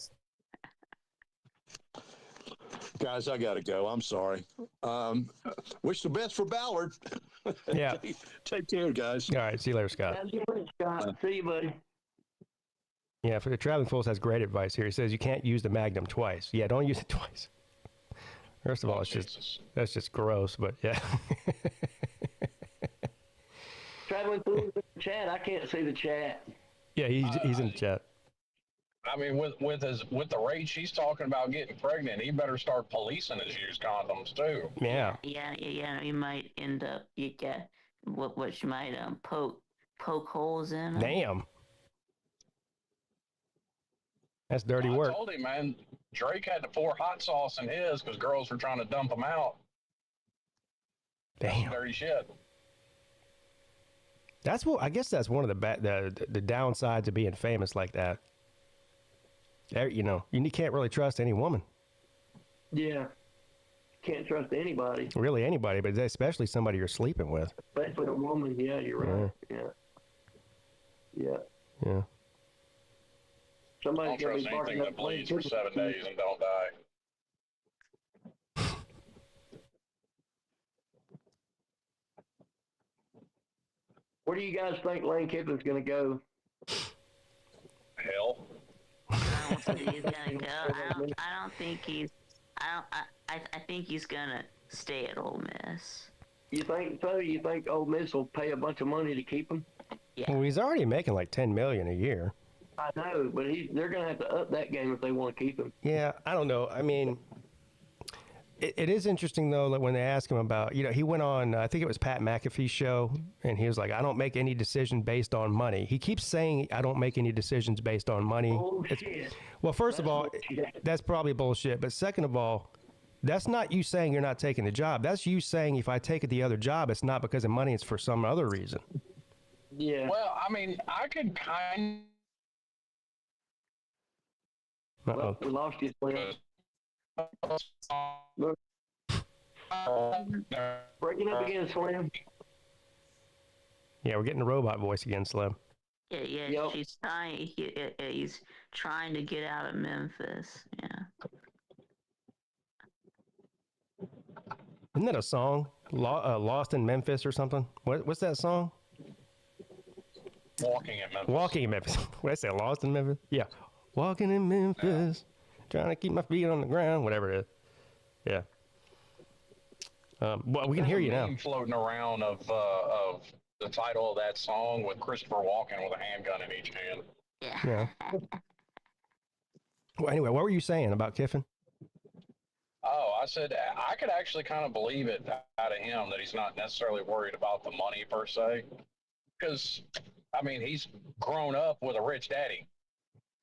Guys, I got to go. I'm sorry. Wish the best for Ballard. Yeah. Take care, guys. All right. See you later, Scott. That's good, Scott. See you, buddy. Yeah. For the Traveling Fools has great advice here. He says you can't use the Magnum twice. Yeah. Don't use it twice. First of all, that's just gross. But yeah. Traveling through the chat. I can't see the chat. Yeah. He's in the chat. I mean, with the rate she's talking about getting pregnant, he better start policing his used condoms too. Yeah. Yeah. You might end up what you might poke holes in. 'em. Damn. That's dirty work. I told him, man, Drake had to pour hot sauce in his because girls were trying to dump him out. Damn. Dirty shit. That's what I guess. That's one of the downsides of being famous like that. You know, you can't really trust any woman. Yeah. Can't trust anybody. Really, anybody, but especially somebody you're sleeping with. Especially a woman. Yeah, you're right. Yeah. Somebody's Don't gonna trust be barking anything up that bleeds for flames. 7 days and don't die. Where do you guys think Lane Kiffin's going to go? Hell. I don't think he's gonna go. I don't think he's. I think he's gonna stay at Ole Miss. You think so? You think Ole Miss will pay a bunch of money to keep him? Yeah. Well, he's already making like $10 million a year. I know, but they're going to have to up that game if they want to keep him. Yeah, I don't know. I mean, it is interesting though that when they ask him about, you know, he went on, I think it was Pat McAfee's show, and he was like, "I don't make any decision based on money." He keeps saying, "I don't make any decisions based on money." Bullshit. Well, first of all, bullshit. that's probably bullshit. But second of all, that's not you saying you're not taking the job. That's you saying if I take the other job, it's not because of money, it's for some other reason. Yeah. Well, I mean, I could kind Uh-oh. We lost you. Slim. Look, breaking up again, Slim. Yeah, we're getting the robot voice again, Slim. Yeah, Yep. she's trying. He's trying to get out of Memphis. Yeah. Isn't that a song? Lost in Memphis or something? What's that song? walking in Memphis. Walking in Memphis. What did I say? Lost in Memphis? Yeah. Walking in Memphis. Trying to keep my feet on the ground. Whatever it is. Yeah. Well, we can hear you now. Floating around of the title of that song with Christopher Walken with a handgun in each hand. Yeah. Yeah. Well, anyway, what were you saying about Kiffin? Oh, I said I could actually kind of believe it out of him that he's not necessarily worried about the money per se. Because, I mean, he's grown up with a rich daddy.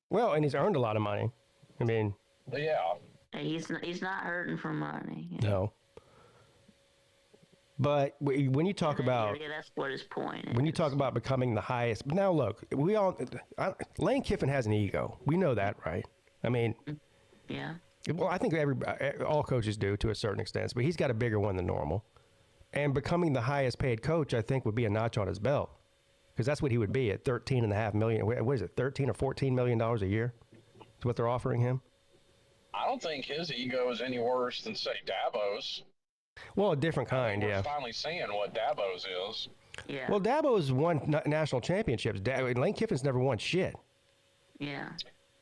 Well, and he's earned a lot of money. I mean, Yeah. He's not hurting for money. no. But when you talk about that's what his point is. when you talk about becoming the highest, now look, Lane Kiffin has an ego. We know that, right? I mean, Yeah. well, I think all coaches do to a certain extent, but he's got a bigger one than normal. And becoming the highest paid coach, I think, would be a notch on his belt, because that's what he would be at $13.5 million. What is it, $13 or $14 million a year? Is what they're offering him. I don't think his ego is any worse than, say, Dabo's. Well, a different kind, We're yeah. finally seeing what Dabo's is. Yeah. Well, Dabo's won national championships. Lane Kiffin's never won shit. Yeah.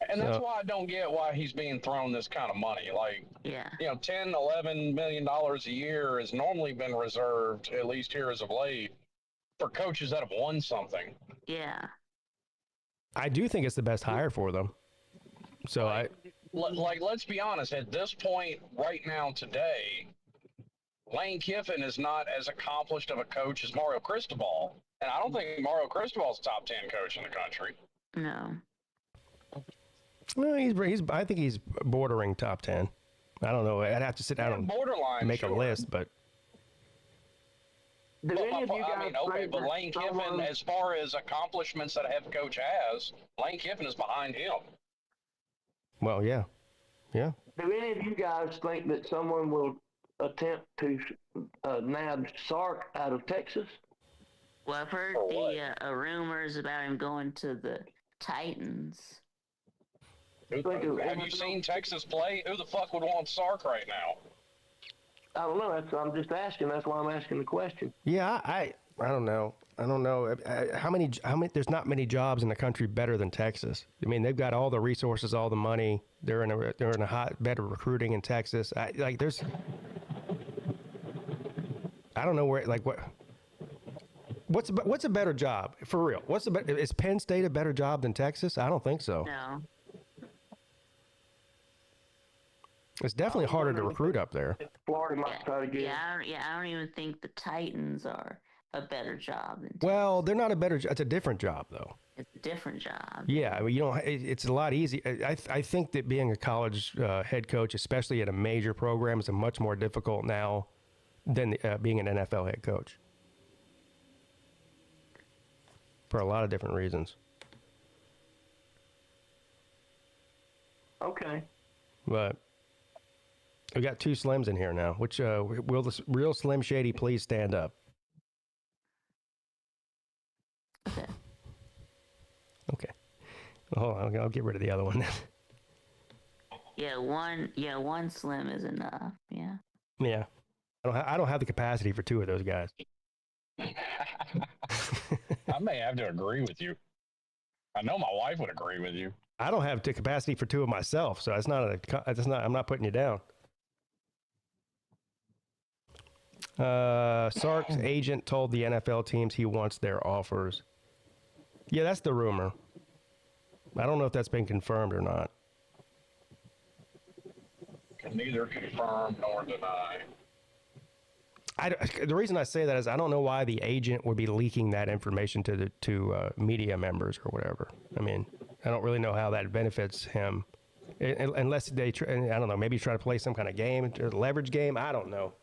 And that's So- why I don't get why he's being thrown this kind of money. Like, Yeah. you know, $10, $11 million a year has normally been reserved, at least here as of late, for coaches that have won something. Yeah. I do think it's the best hire for them. So Like, let's be honest, at this point right now today, Lane Kiffin is not as accomplished of a coach as Mario Cristobal. And I don't think Mario Cristobal's top 10 coach in the country. No. well, he's I think he's bordering top 10. I don't know. I'd have to sit down and Borderline, make sure. a list, but Do any of you guys I mean, okay, think but that Lane Kiffin, someone- as far as accomplishments that a head coach has, Lane Kiffin is behind him. well, yeah. Do any of you guys think that someone will attempt to nab Sark out of Texas? Well, I've heard For what? the rumors about him going to the Titans. Have you seen Texas play? Who the fuck would want Sark right now? I don't know. I'm just asking. That's why I'm asking the question. Yeah, I don't know. I don't know how many. There's not many jobs in the country better than Texas. I mean, they've got all the resources, all the money. They're in a hotbed of recruiting in Texas. I don't know where. Like what's a better job for real? Is Penn State a better job than Texas? I don't think so. No. It's definitely harder to recruit up there. Florida might try to get. I don't even think the Titans are a better job than Well, they're not a better. It's a different job though. It's a different job. Yeah, I mean, you know, it's a lot easier. I think that being a college head coach, especially at a major program, is much more difficult now than being an NFL head coach. for a lot of different reasons. Okay. But we got 2 Slims in here now. Which will the real Slim Shady please stand up? Okay. Okay. Hold on, I'll get rid of the other one. Yeah, one Slim is enough. Yeah. Yeah. I don't have the capacity for 2 of those guys. I may have to agree with you. I know my wife would agree with you. I don't have the capacity for 2 of myself, so I'm not putting you down. Sark's agent told the NFL teams he wants their offers. Yeah, that's the rumor. I don't know if that's been confirmed or not. Can neither confirm nor deny. The reason I say that is I don't know why the agent would be leaking that information to media members or whatever. I mean, I don't really know how that benefits him, unless they I don't know, maybe try to play some kind of game, a leverage game. I don't know.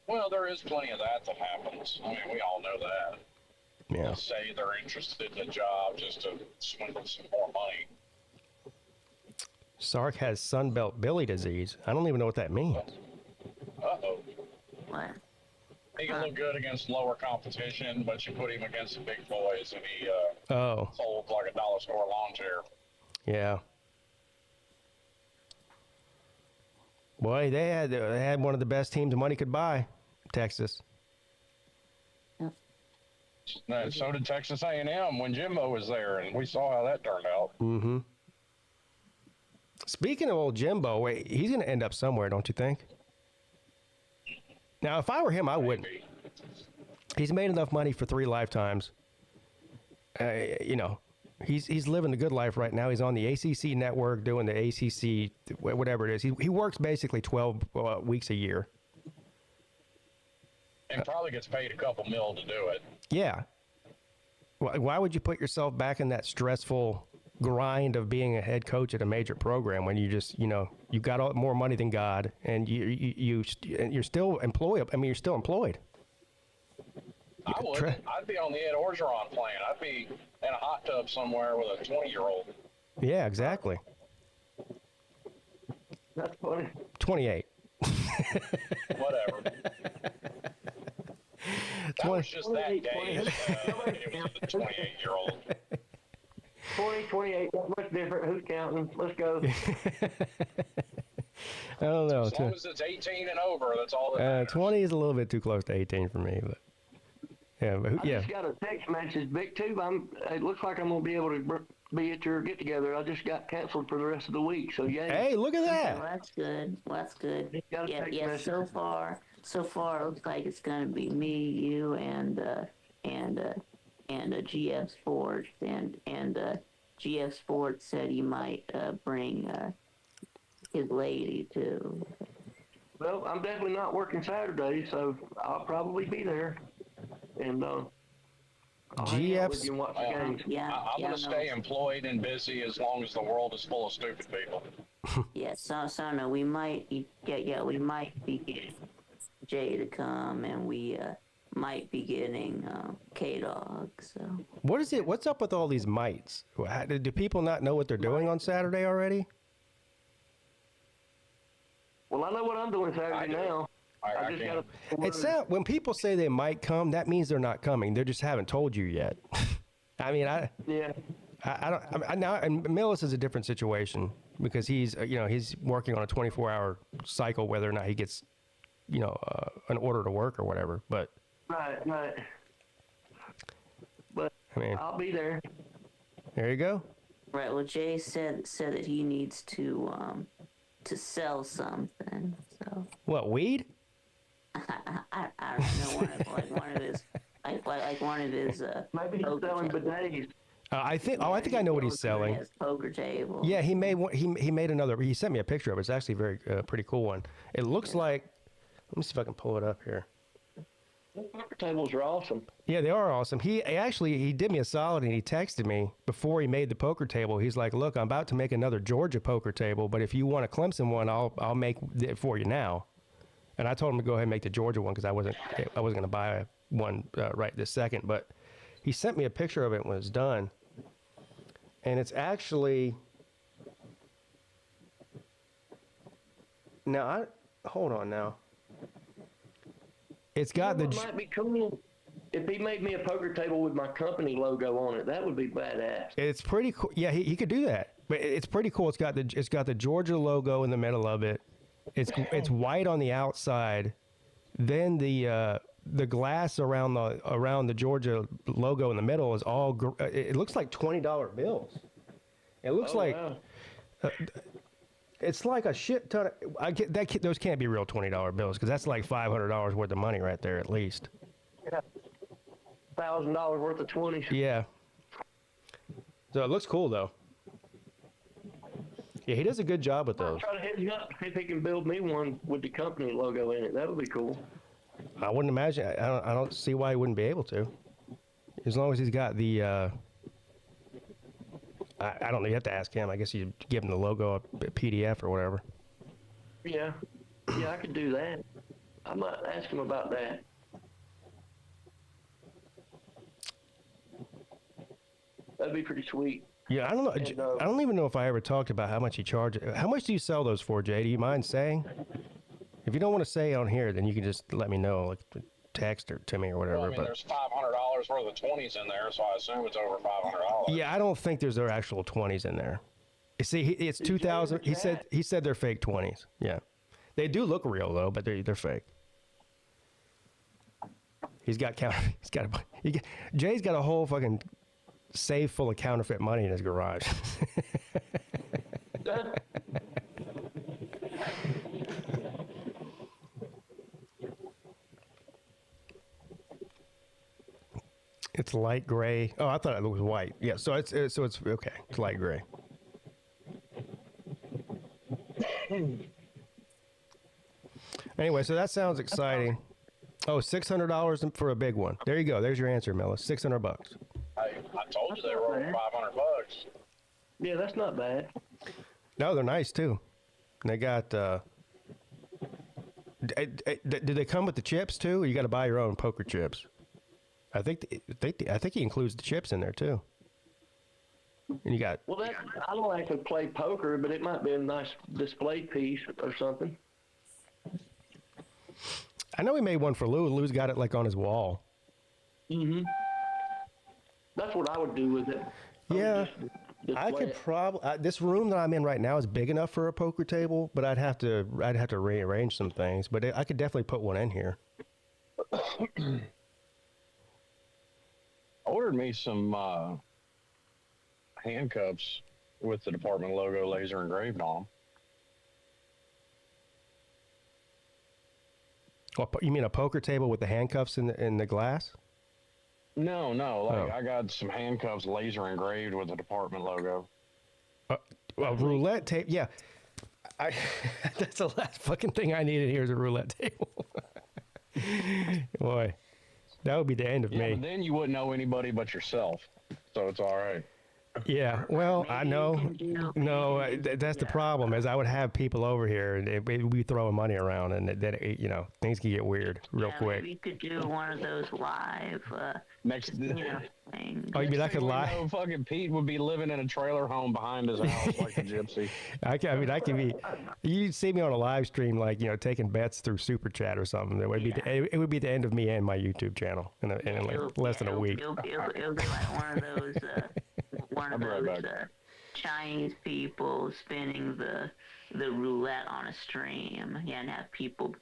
Well, there is plenty of that happens. I mean, we all know that. Yeah. They'll say they're interested in the job just to swindle some more money. Sark has Sunbelt Billy disease. I don't even know what that means. Uh-oh. What? He can look good against lower competition, but you put him against the big boys, and he sold like a dollar store lawn chair. Yeah. Boy, they had one of the best teams money could buy, Texas. And so did Texas A&M when Jimbo was there, and we saw how that turned out. Mm-hmm. Speaking of old Jimbo, he's going to end up somewhere, don't you think? Now, if I were him, I wouldn't. He's made enough money for 3 lifetimes. You know, he's living the good life right now. He's on the ACC network doing the ACC, whatever it is. He works basically 12 weeks a year. And probably gets paid a couple mil to do it. Yeah. Why would you put yourself back in that stressful grind of being a head coach at a major program when you just, you know, you got more money than God and you're still employed? I mean, you're still employed. I would. I'd be on the Ed Orgeron plan. I'd be in a hot tub somewhere with a 20-year-old. Yeah, exactly. That's funny. 28. Whatever. That was just that day. It was the 28-year-old. 20, 28, not much different. Who's counting? Let's go. I don't know. As long as it's 18 and over, that's all that matters. 20 is a little bit too close to 18 for me, but yeah. But I just got a text message, Big Tube. It looks like I'm gonna be able to be at your get together. I just got canceled for the rest of the week, so yeah. Hey, look at that. Well, that's good. Well, that's good. Yeah. Message. So far, it looks like it's gonna be me, you, and GF Sports, and GF Sports said he might bring his lady too. Well, I'm definitely not working Saturday, so I'll probably be there. And GF's. I'm going to stay employed and busy as long as the world is full of stupid people. Yeah, so no, we might be getting Jay to come, and we might be getting K-Dog. So What is it? What's up with all these mites? Do people not know what they're doing on Saturday already? well, I know what I'm doing Saturday now. I just got It's not, when people say they might come, that means they're not coming. They just haven't told you yet. I mean, I don't. Now, and Millis is a different situation because he's working on a 24-hour cycle, whether or not he gets, an order to work or whatever. But right. But I mean, I'll be there. There you go. right. Well, Jay said that he needs to sell something. So What, weed? I don't know, one of his Maybe he's selling bidets. I think I know what he's selling. His poker table. Yeah, he made one. He made another. He sent me a picture of it. It's actually a pretty cool one. It looks like. Let me see if I can pull it up here. Poker tables are awesome. Yeah, they are awesome. He did me a solid and he texted me before he made the poker table. He's like, "Look, I'm about to make another Georgia poker table, but if you want a Clemson one, I'll make it for you now." And I told him to go ahead and make the Georgia one because I wasn't going to buy one right this second. But he sent me a picture of it when it was done, and it's actually hold on now. It's got It might be cool if he made me a poker table with my company logo on it. That would be badass. It's pretty cool. Yeah, he could do that. But it's pretty cool. It's got the Georgia logo in the middle of it. It's white on the outside. Then the glass around the Georgia logo in the middle is all. It looks like $20 bills. It looks wow. It's like a shit ton of. Those can't be real $20 bills because that's like $500 worth of money right there at least. Yeah. $1,000 worth of 20s. Yeah. So it looks cool though. Yeah, he does a good job with those. I'll try to hit him up if he can build me one with the company logo in it. That would be cool. I wouldn't imagine. I don't see why he wouldn't be able to. As long as he's got the. I don't know. You have to ask him. I guess you give him the logo, a PDF or whatever. Yeah. Yeah, I could do that. I might ask him about that. That'd be pretty sweet. Yeah, I don't know. And, I don't even know if I ever talked about how much he charges. How much do you sell those for, Jay? Do you mind saying? If you don't want to say on here, then you can just let me know, like text or to me or whatever. Well, I mean, there's $500 worth of 20s in there, so I assume it's over $500. Yeah, I don't think there's actual 20s in there. You see, it's 2000. He said they're fake 20s. Yeah, they do look real though, but they're fake. Jay's got a whole fucking safe full of counterfeit money in his garage. It's light gray. Oh, I thought it was white. Yeah, so it's okay. It's light gray. Anyway, so that sounds exciting. Oh, $600 for a big one. There you go. There's your answer, Mellis. $600. I told you they were over $500. Yeah, that's not bad. No, they're nice too. They got. Do they come with the chips too? Or you got to buy your own poker chips. I think he includes the chips in there too. And you got. Well, I don't actually play poker, but it might be a nice display piece or something. I know he made one for Lou. Lou's got it like on his wall. Mm-hmm. That's what I would do with it. Yeah, I could probably. This room that I'm in right now is big enough for a poker table, but I'd have to rearrange some things. But I could definitely put one in here. I ordered me some handcuffs with the department logo laser engraved on them. Well, you mean a poker table with the handcuffs in the glass? No. I got some handcuffs laser engraved with the department logo. A roulette tape? Yeah. That's the last fucking thing I needed here is a roulette table. Boy, that would be the end of me. But then you wouldn't know anybody but yourself, so it's all right. Yeah, well, I know. No, that's the problem. Is I would have people over here, and we'd be throwing money around, and that things can get weird real quick. Maybe you could do one of those live. Next, things. Oh, you mean I could lie? Fucking Pete would be living in a trailer home behind his house like a gypsy. I can be. You'd see me on a live stream, like taking bets through Super Chat or something. It would be the end of me and my YouTube channel in like less than a week. It'll be like one of those. One of those Chinese people spinning the roulette on a stream, and have people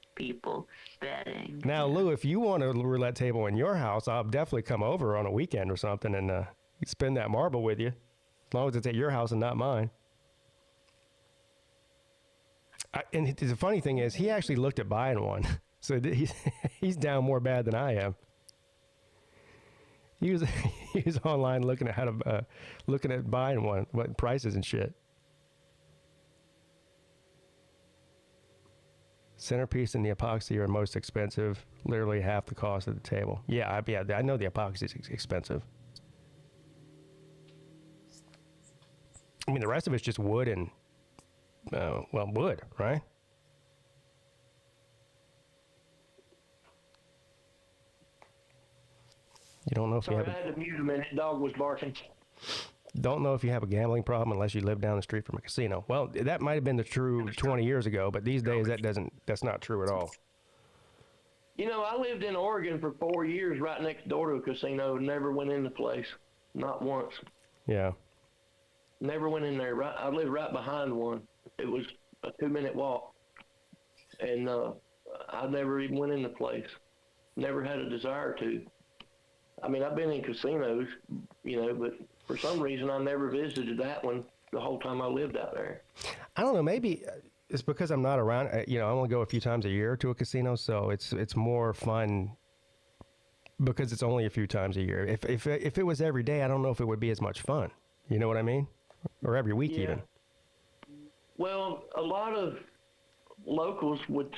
betting. Now, Lou, if you want a roulette table in your house, I'll definitely come over on a weekend or something and spin that marble with you, as long as it's at your house and not mine. And the funny thing is, he actually looked at buying one, so he's down more bad than I am. He was online looking at buying one, what prices and shit. Centerpiece and the epoxy are most expensive, literally half the cost of the table. Yeah, I know the epoxy is expensive. I mean, the rest of it's just wood and wood, right? You don't know if Sorry, you I have had to mute a minute. Dog was barking. don't know if you have a gambling problem unless you live down the street from a casino. Well, that might have been the true 20 years ago, but these days that's not true at all. You know, I lived in Oregon for 4 years right next door to a casino. Never went in the place. Not once. Yeah. Never went in there. I lived right behind one. It was a 2-minute walk. And I never even went in the place. Never had a desire to. I mean, I've been in casinos, you know, but for some reason I never visited that one the whole time I lived out there. I don't know. Maybe it's because I'm not around. You know, I only go a few times a year to a casino, so it's more fun because it's only a few times a year. If it was every day, I don't know if it would be as much fun. You know what I mean? Or every week even. Well, a lot of locals would,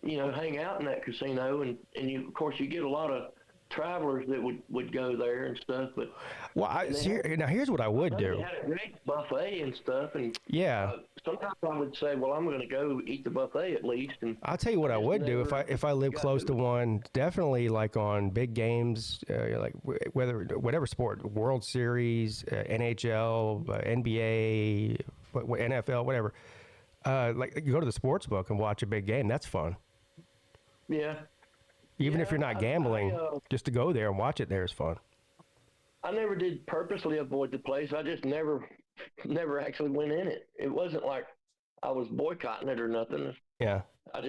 you know, hang out in that casino, and you, of course, you get a lot of travelers that would go there and stuff. But now here's what I would do. They had a great buffet and stuff, and yeah. Sometimes I would say, well, I'm going to go eat the buffet at least. And I'll tell you what I would do if I live close to one. Definitely like on big games, like whatever sport, World Series, NHL, NBA, NFL, whatever. Like you go to the sports book and watch a big game. That's fun. Yeah. Even if you're not gambling, just to go there and watch it there is fun. I never did purposely avoid the place. I just never actually went in it. It wasn't like I was boycotting it or nothing. Yeah. I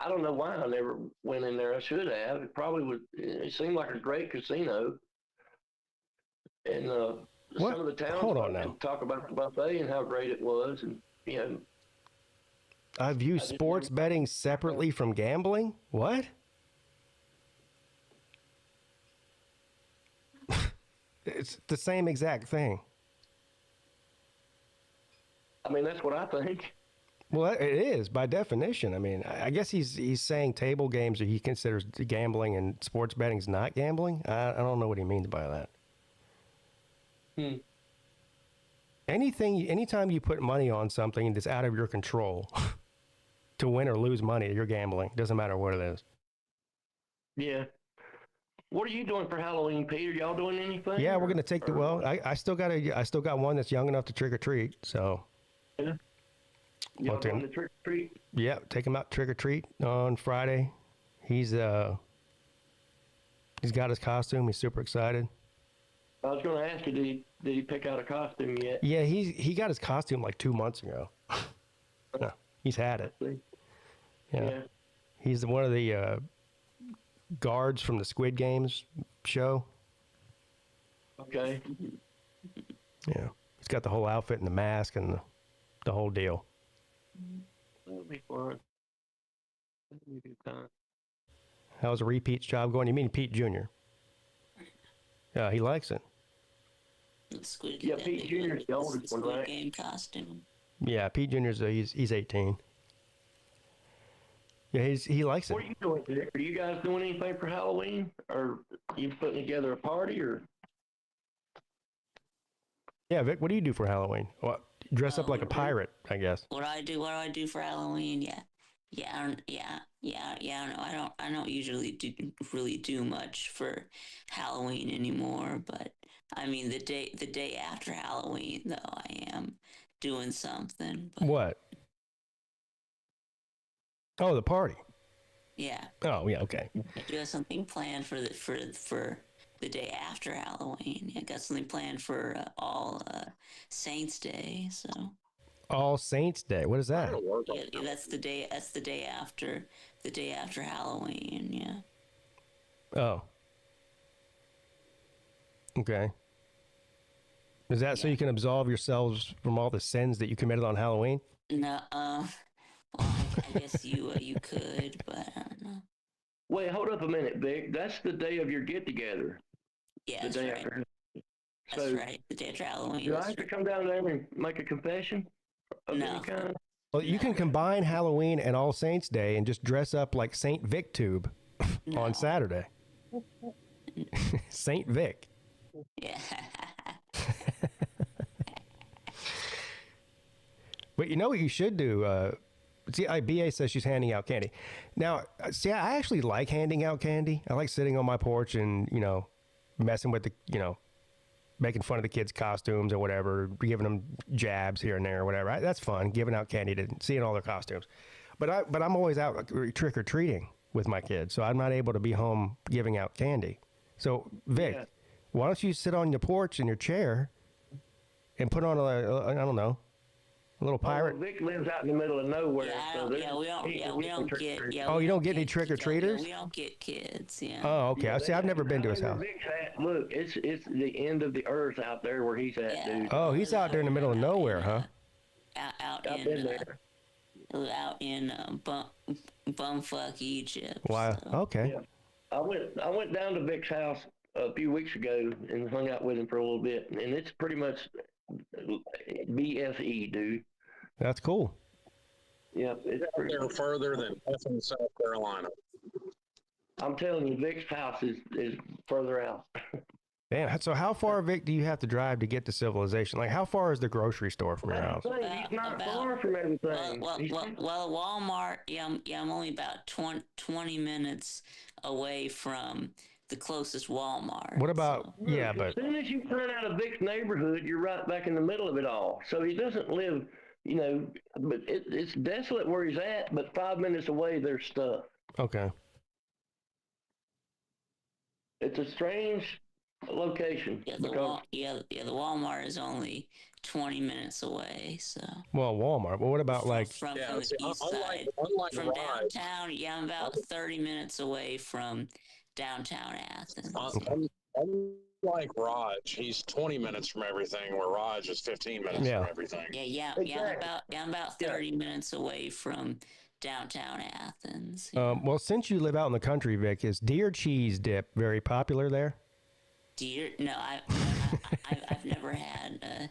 don't know why I never went in there. I should have. It seemed like a great casino. And some of the towns talk about the buffet and how great it was. And, you know. I view sports betting separately from gambling? What? It's the same exact thing. I mean, that's what I think. Well, it is by definition. I mean, I guess he's saying table games that he considers gambling and sports betting is not gambling. I don't know what he means by that. Anytime you put money on something that's out of your control to win or lose money, you're gambling. Doesn't matter what it is. Yeah. What are you doing for Halloween, Pete? Are y'all doing anything? Yeah, we're gonna take I still got one that's young enough to trick or treat. So. Yeah. Y'all doing the trick or treat? Yeah, take him out trick or treat on Friday. He's got his costume. He's super excited. I was going to ask you, did he pick out a costume yet? Yeah, he got his costume like 2 months ago. Yeah, he's had it. Yeah. He's one of the guards from the Squid Games show. Okay. Yeah, he's got the whole outfit and the mask and the whole deal. That'll be fun. That'll be a good time. How's the repeats job going? You mean Pete Jr.? Yeah, he likes it. Yeah, Pete Jr. is the oldest one, right? Game costume. Yeah, Pete Jr.'s he's 18. Yeah, he likes it. What are you doing, Dick? Are you guys doing anything for Halloween? Or are you putting together a party? Or? Yeah, Vic, what do you do for Halloween? Well, dress up like a pirate, I guess. What do I do for Halloween? Yeah. No, I don't usually really do much for Halloween anymore. But I mean, the day after Halloween, though, I am doing something. But, what? Oh, the party. Yeah. Oh, yeah. Okay. I do have something planned for the day after Halloween. I got something planned for All Saints Day. So. All Saints Day. What is that? Yeah, that's the day. That's the day after Halloween. Yeah. Oh. Okay. Is that so you can absolve yourselves from all the sins that you committed on Halloween? No. Well, I guess you could, but I don't know. Wait, hold up a minute, Vic. That's the day of your get together. Yeah, the that's day right. After. That's right. The day after Halloween. Do I have to come down there and make a confession of any kind? Well, you can combine Halloween and All Saints Day and just dress up like Saint Vic Tube on Saturday. Saint Vic. Yeah. But you know what you should do? See, BA says she's handing out candy. Now, see, I actually like handing out candy. I like sitting on my porch and, messing with the, making fun of the kids' costumes or whatever, giving them jabs here and there or whatever. That's fun, giving out candy to seeing all their costumes. But I'm always out trick or treating with my kids, so I'm not able to be home giving out candy. So Vic, why don't you sit on your porch in your chair and put on I don't know, a little pirate? Vic lives out in the middle of nowhere. We don't get. You don't get any trick or treaters? We don't get kids. Yeah. Oh, okay. I see. I've never been to his house. Vic's at, look, it's the end of the earth out there where he's at, dude. Oh, he's out there in the middle of nowhere, huh? Out in bumfuck Egypt. Wow. So. Okay. Yeah. I went down to Vic's house a few weeks ago and hung out with him for a little bit, and it's pretty much BFE, dude. That's cool. Yep, it's pretty They're further than effing South Carolina. I'm telling you, Vic's house is further out. Damn. So how far, Vic, do you have to drive to get to civilization? Like, how far is the grocery store from your house? He's not far from everything. Well, Walmart. I'm only about 20 minutes away from the closest Walmart. What about but as soon as you turn out of Vic's neighborhood, you're right back in the middle of it all. So he doesn't live, but it's desolate where he's at. But 5 minutes away, there's stuff. Okay. It's a strange location. The Walmart is only 20 minutes away. So. Well, Walmart. But what about from the east side? From downtown, I'm about 30 minutes away from downtown Athens. Unlike Raj, he's 20 minutes from everything, where Raj is 15 minutes from everything. I'm about 30 minutes away from downtown Athens. Well, since you live out in the country, Vic, is deer cheese dip very popular there? Deer? No, I've never had.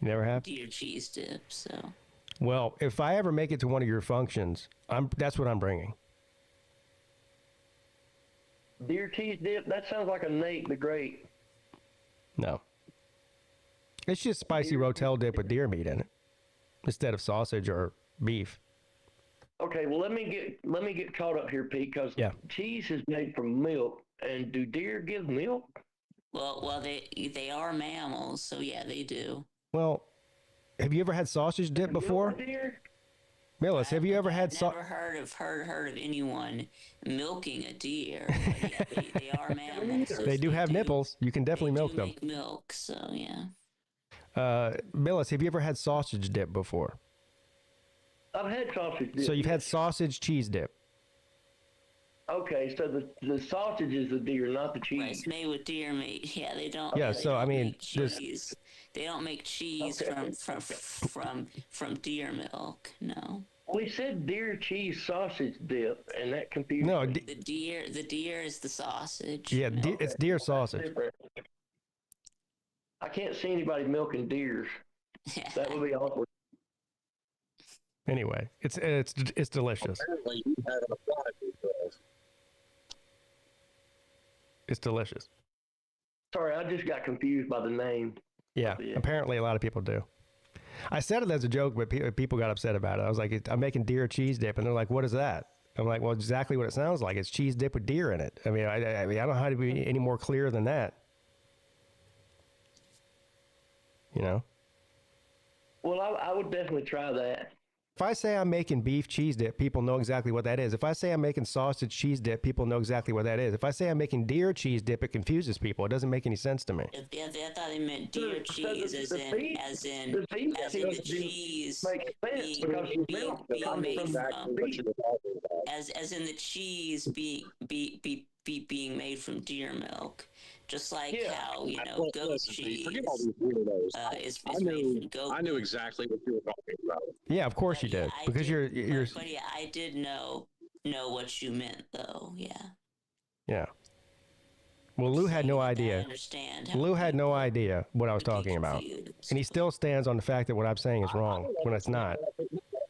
You never have? Deer cheese dip. So. Well, if I ever make it to one of your functions, that's what I'm bringing. Deer cheese dip? That sounds like a Nate the Great. No. It's just spicy rotel dip with deer meat in it instead of sausage or beef. Okay, well let me get caught up here, Pete, because cheese is made from milk, and do deer give milk? Well, they are mammals, so yeah, they do. Well, have you ever had sausage dip before? Millis, have you ever had never heard of anyone milking a deer? But yeah, they are mammals. So they do have nipples. You can definitely milk them. Make milk, so yeah. Millis, have you ever had sausage dip before? I've had sausage dip. So you've had sausage cheese dip. Okay, so the sausage is the deer, not the cheese. Right, it's made with deer meat. Yeah, they don't. Yeah, they so don't I mean, cheese. They don't make cheese from deer milk. No. We said deer cheese sausage dip, and that confused me. The deer is the sausage. Yeah, it's deer sausage. I can't see anybody milking deers. That would be awkward. Anyway, it's delicious. Apparently, you had an applied yourself. It's delicious. Sorry, I just got confused by the name. Yeah, apparently a lot of people do. I said it as a joke, but people got upset about it. I was like, I'm making deer cheese dip, and they're like, what is that? I'm like, well, exactly what it sounds like. It's cheese dip with deer in it. I mean, I don't know how to be any more clear than that. Well, I would definitely try that. If I say I'm making beef cheese dip, people know exactly what that is. If I say I'm making sausage cheese dip, people know exactly what that is. If I say I'm making deer cheese dip, it confuses people. It doesn't make any sense to me. I thought they meant deer cheese as in the cheese being made from as in the cheese being made from deer milk. Just like how, goat cheese is made from goat. I knew exactly what you were talking about. Yeah, of course you did. Because you're But yeah, I did know what you meant, though. Yeah. Yeah. Well, Lou had no idea. Lou had no idea what I was talking about. And he still stands on the fact that what I'm saying is wrong when it's not.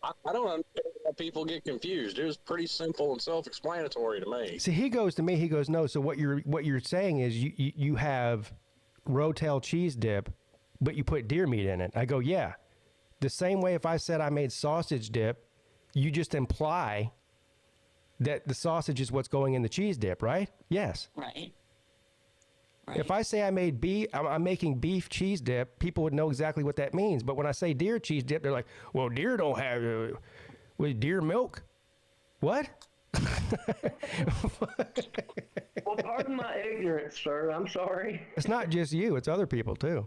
I don't understand how people get confused. It was pretty simple and self-explanatory to me. See, he goes, no. So what you're saying is you have rotel cheese dip, but you put deer meat in it. I go, yeah. The same way if I said I made sausage dip, you just imply that the sausage is what's going in the cheese dip, right? Yes. Right. Right. If I say I'm making beef cheese dip, people would know exactly what that means. But when I say deer cheese dip, they're like, well, deer don't have with deer milk. What? Well, pardon my ignorance, sir. I'm sorry. It's not just you; it's other people too.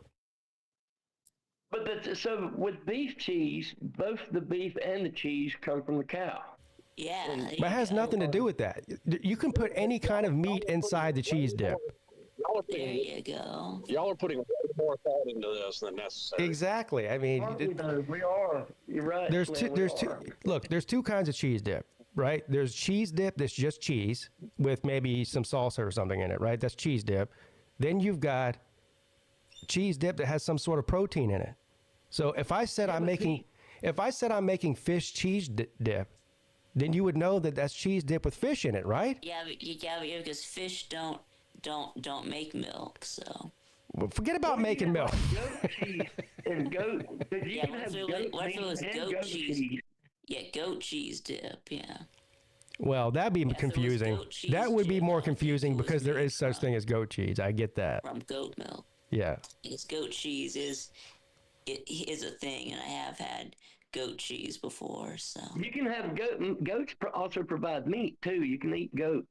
But so with beef cheese, both the beef and the cheese come from the cow. Yeah. But it has nothing to do with that. You can put any kind of meat inside the cheese dip. There you go. Y'all are putting more thought into this than necessary. Exactly. I mean, We are. You're right. there's Slim, two. we are. Look, there's two kinds of cheese dip, right? There's cheese dip that's just cheese with maybe some salsa or something in it, right? That's cheese dip. Then you've got cheese dip that has some sort of protein in it. So if I said I'm making fish cheese dip, then you would know that that's cheese dip with fish in it, right? Yeah, because fish don't make milk, so. Well, forget about making milk. Goat cheese and goat. Because you Yeah, can have what if it was and goat cheese? Yeah, goat cheese dip, yeah. Well, that'd be if it was confusing. goat cheese That would be dip, more I think confusing it was because there made is such thing as goat cheese. I get that. From goat milk. Yeah. Because goat cheese is a thing, and I have had goat cheese before, so. You can have goat. Goats also provide meat too. You can eat goat.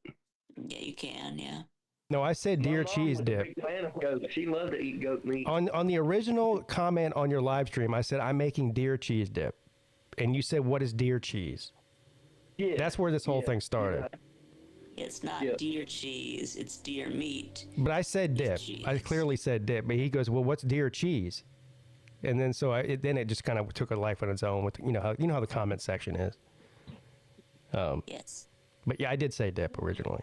Yeah, you can, yeah. No, I said My deer mom cheese was a dip. big fan of goat. She loved to eat goat meat. On the original comment on your live stream, I said I'm making deer cheese dip, and you said what is deer cheese? Yeah. That's where this whole thing started. It's not Yeah. deer cheese, it's deer meat. But I said dip. Cheese. I clearly said dip. But he goes, well, what's deer cheese? And then then it just kind of took a life on its own with you know how the comment section is. Yes. But yeah, I did say dip originally.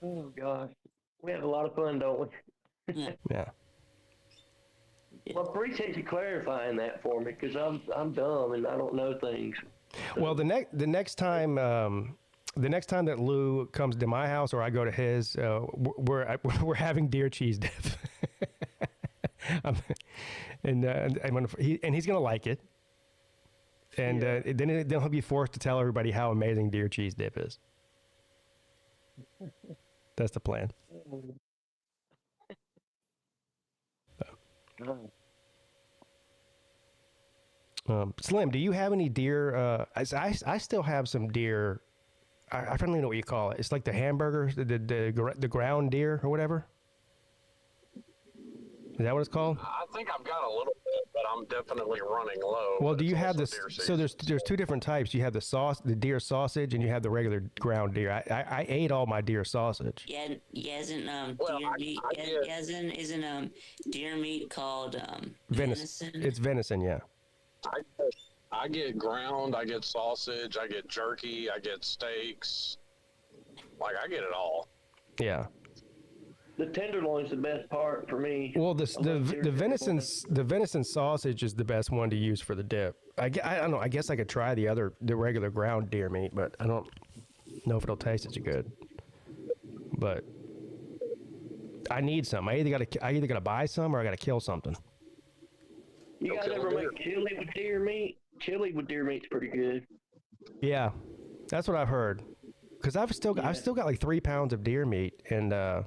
Oh gosh, we have a lot of fun, don't we? Yeah. Yeah. Well, I appreciate you clarifying that for me because I'm dumb and I don't know things. Well, the next time that Lou comes to my house or I go to his, we're having deer cheese dip, and he's gonna like it, and then he'll be forced to tell everybody how amazing deer cheese dip is. That's the plan. Slim, do you have any deer? I still have some deer. I don't even know what you call it. It's like the hamburger, the ground deer or whatever. Is that what it's called? I think I've got a little bit, but I'm definitely running low. Well, but do you it's have also this? deer So season. there's two different types. You have the deer sausage, and you have the regular ground deer. I ate all my deer sausage. Yeah, isn't Well, deer meat? I get- Isn't deer meat called Venison. venison? It's venison, yeah. I get ground, I get sausage, I get jerky, I get steaks. Like, I get it all. Yeah. The tenderloin's the best part for me. Well, the venison. venison sausage is the best one to use for the dip. I don't know. I guess I could try the regular ground deer meat, but I don't know if it'll taste as good. But I need some. I either gotta buy some or I gotta kill something. You guys Okay, ever deer. make chili with deer meat? Chili with deer meat's pretty good. Yeah, that's what I've heard. Because I've still got like 3 pounds of deer meat, and I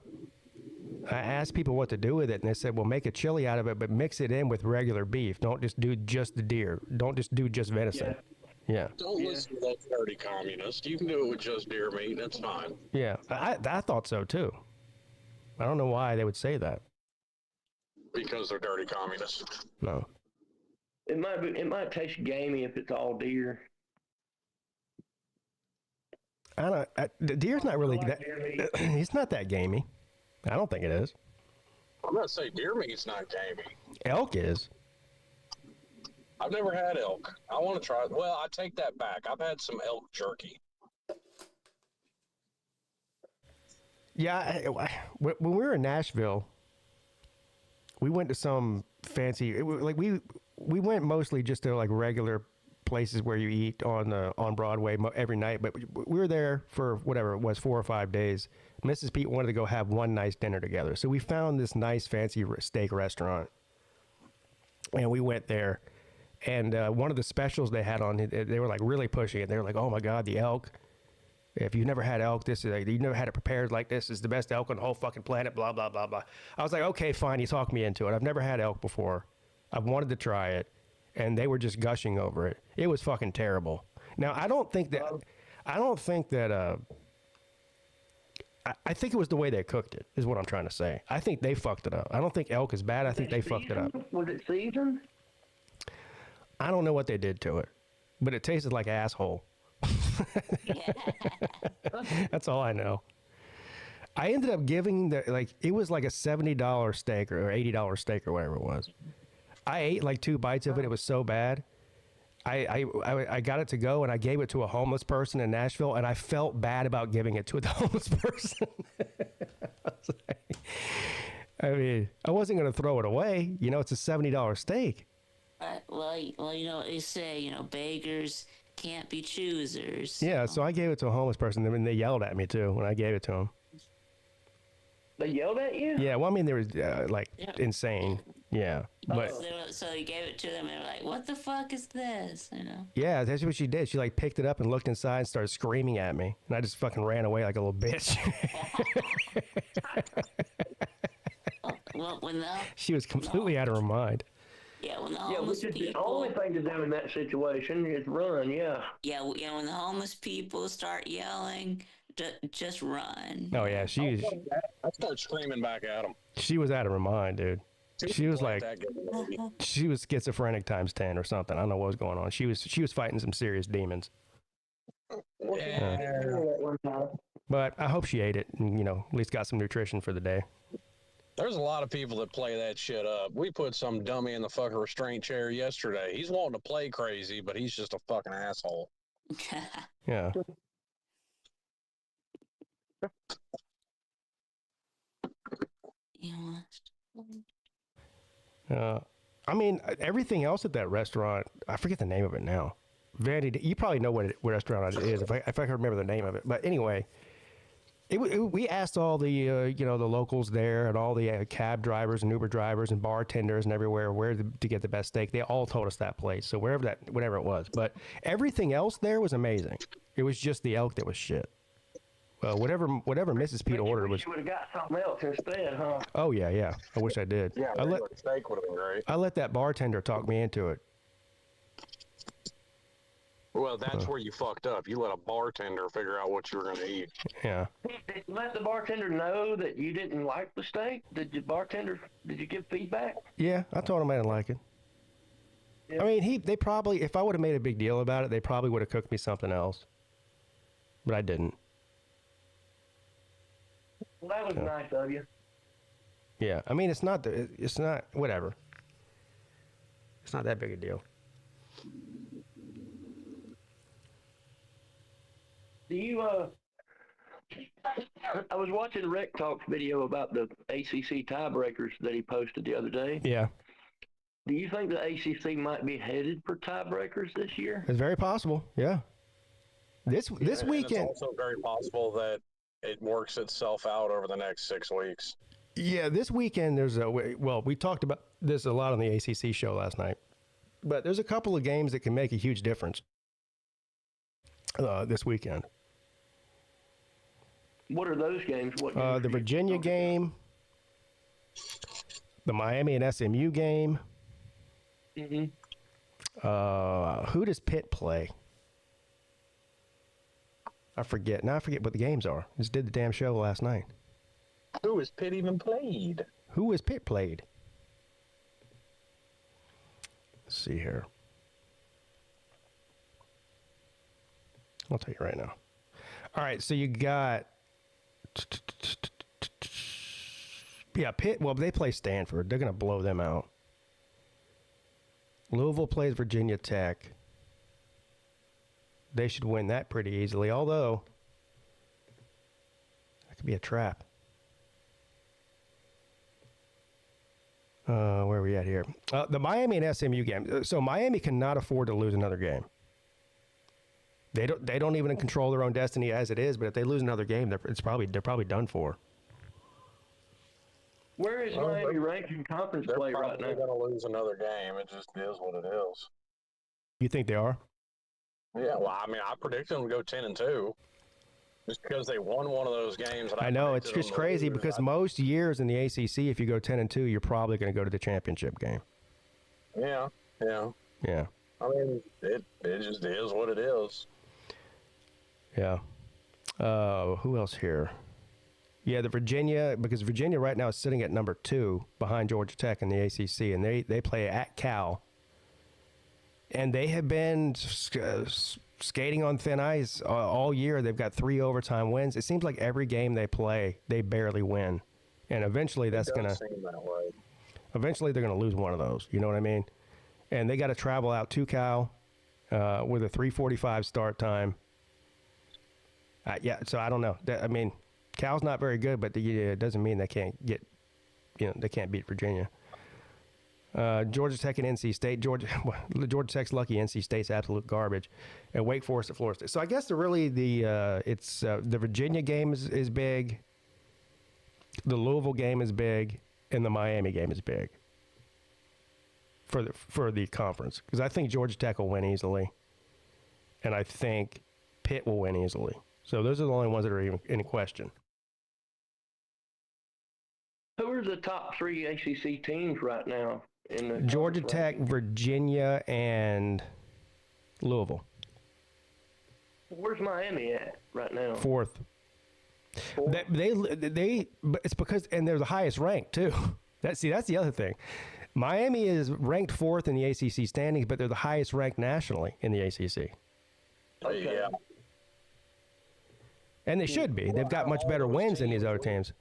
asked people what to do with it, and they said, "Well, make a chili out of it, but mix it in with regular beef. Don't just do just the deer. Don't just do just venison." Yeah. Don't listen to those dirty communists. You can do it with just deer meat, and it's fine. Yeah. I thought so too. I don't know why they would say that. Because they're dirty communists. No. It might taste gamey if it's all deer. The deer's not really like that. deer meat. It's not that gamey. I don't think it is. I'm going to say deer meat's not gamey. Elk is. I've never had elk. I want to try it. Well, I take that back. I've had some elk jerky. Yeah. When we were in Nashville, we went to some fancy. We went mostly just to like regular places where you eat on Broadway every night. But we were there for whatever it was, 4 or 5 days. Mrs. Peete wanted to go have one nice dinner together, so we found this nice fancy steak restaurant, and we went there. And one of the specials they had on, they were like really pushing it. They were like, "Oh my God, the elk!" If you've never had elk, this is you've never had it prepared like this. Is the best elk on the whole fucking planet. Blah blah blah blah. I was like, okay, fine. You talked me into it. I've never had elk before. I've wanted to try it, and they were just gushing over it. It was fucking terrible. Now I don't think that. I think it was the way they cooked it. Is what I'm trying to say. I think they fucked it up. I don't think elk is bad. I think they fucked it up. Was it seasoned? I don't know what they did to it, but it tasted like asshole. That's all I know. I ended up giving it was like a $70 steak or $80 steak or whatever it was. I ate like 2 bites of it. It was so bad. I got it to go and I gave it to a homeless person in Nashville, and I felt bad about giving it to the homeless person. I mean, I wasn't going to throw it away. You know, it's a $70 steak. Well, you know, they say, you know, beggars can't be choosers. Yeah, so I gave it to a homeless person, and they yelled at me too when I gave it to them. They yelled at you? Yeah, well, I mean, they were insane. Yeah, but so you gave it to them, and they were like, "What the fuck is this?" You know? Yeah, that's what she did. She like picked it up and looked inside and started screaming at me, and I just fucking ran away like a little bitch. She was completely out of her mind. Yeah, when the homeless which is people, the only thing to do in that situation is run. Yeah. Yeah, when the homeless people start yelling, just run. Oh yeah, I start screaming back at them. She was out of her mind, dude. She was like, she was schizophrenic times 10 or something. I don't know what was going on. She was fighting some serious demons. But I hope she ate it and, you know, at least got some nutrition for the day. There's a lot of people that play that shit up. We put some dummy in the fucking restraint chair yesterday. He's wanting to play crazy, but he's just a fucking asshole. Yeah. I mean, everything else at that restaurant, I forget the name of it now. Vanity, you probably know what restaurant it is if I can remember the name of it. But anyway, we asked all the the locals there and all the cab drivers and Uber drivers and bartenders and everywhere where to get the best steak. They all told us that place. So whatever it was, but everything else there was amazing. It was just the elk that was shit. Whatever Mrs. Peete ordered was. You would have got something else instead, huh? Oh yeah. I wish I did. Yeah, steak would have been great. I let that bartender talk me into it. Well, that's where you fucked up. You let a bartender figure out what you were going to eat. Yeah. Did you let the bartender know that you didn't like the steak? Did you give feedback? Yeah, I told him I didn't like it. Yeah. I mean, they probably, if I would have made a big deal about it, they probably would have cooked me something else. But I didn't. Well, that was nice of you. Yeah, I mean, it's not whatever. It's not that big a deal. Do you, I was watching Rec Talk's video about the ACC tiebreakers that he posted the other day. Yeah. Do you think the ACC might be headed for tiebreakers this year? It's very possible, yeah. This weekend. It's also very possible that it works itself out over the next 6 weeks. Yeah, this weekend we talked about this a lot on the ACC show last night, but there's a couple of games that can make a huge difference this weekend. What are those games? The Virginia game, the Miami and SMU game. Mm-hmm. Who does Pitt play? I forget. Now I forget what the games are. Just did the damn show last night. Who has Pitt even played? Who has Pitt played? Let's see here. I'll tell you right now. All right, so you got... Yeah, Pitt, well, they play Stanford. They're going to blow them out. Louisville plays Virginia Tech. They should win that pretty easily, although that could be a trap. Where are we at here? The Miami and SMU game. So Miami cannot afford to lose another game. They don't even control their own destiny as it is. But if they lose another game, they're probably done for. Where is Miami ranked in conference play right now? They're going to lose another game. It just is what it is. You think they are? Yeah. Well, I mean, I predict them to go 10-2. Just because they won one of those games. And I know, it's predicted just them to crazy lose. because most years in the ACC, if you go 10-2, you're probably going to go to the championship game. Yeah. Yeah. I mean, it just is what it is. Yeah. Who else here? Yeah, because Virginia right now is sitting at number 2 behind Georgia Tech in the ACC, and they play at Cal. And they have been skating on thin ice all year. They've got 3 overtime wins. It seems like every game they play, they barely win. And eventually eventually they're going to lose one of those. You know what I mean? And they got to travel out to Cal with a 3:45 start time. So I don't know. I mean, Cal's not very good, but it doesn't mean they can't they can't beat Virginia. Georgia Tech and NC State. Georgia Tech's lucky. NC State's absolute garbage, and Wake Forest at Florida State. So I guess the Virginia game is big, the Louisville game is big, and the Miami game is big for the conference, because I think Georgia Tech will win easily, and I think Pitt will win easily. So those are the only ones that are even in question. Who are the top 3 ACC teams right now? In the Georgia Tech, Virginia, and Louisville. Where's Miami at right now? 4th. It's because, and they're the highest ranked too. That's the other thing. Miami is ranked 4th in the ACC standings, but they're the highest ranked nationally in the ACC. Okay. Yeah. And they should be. They've got much better wins than these other teams.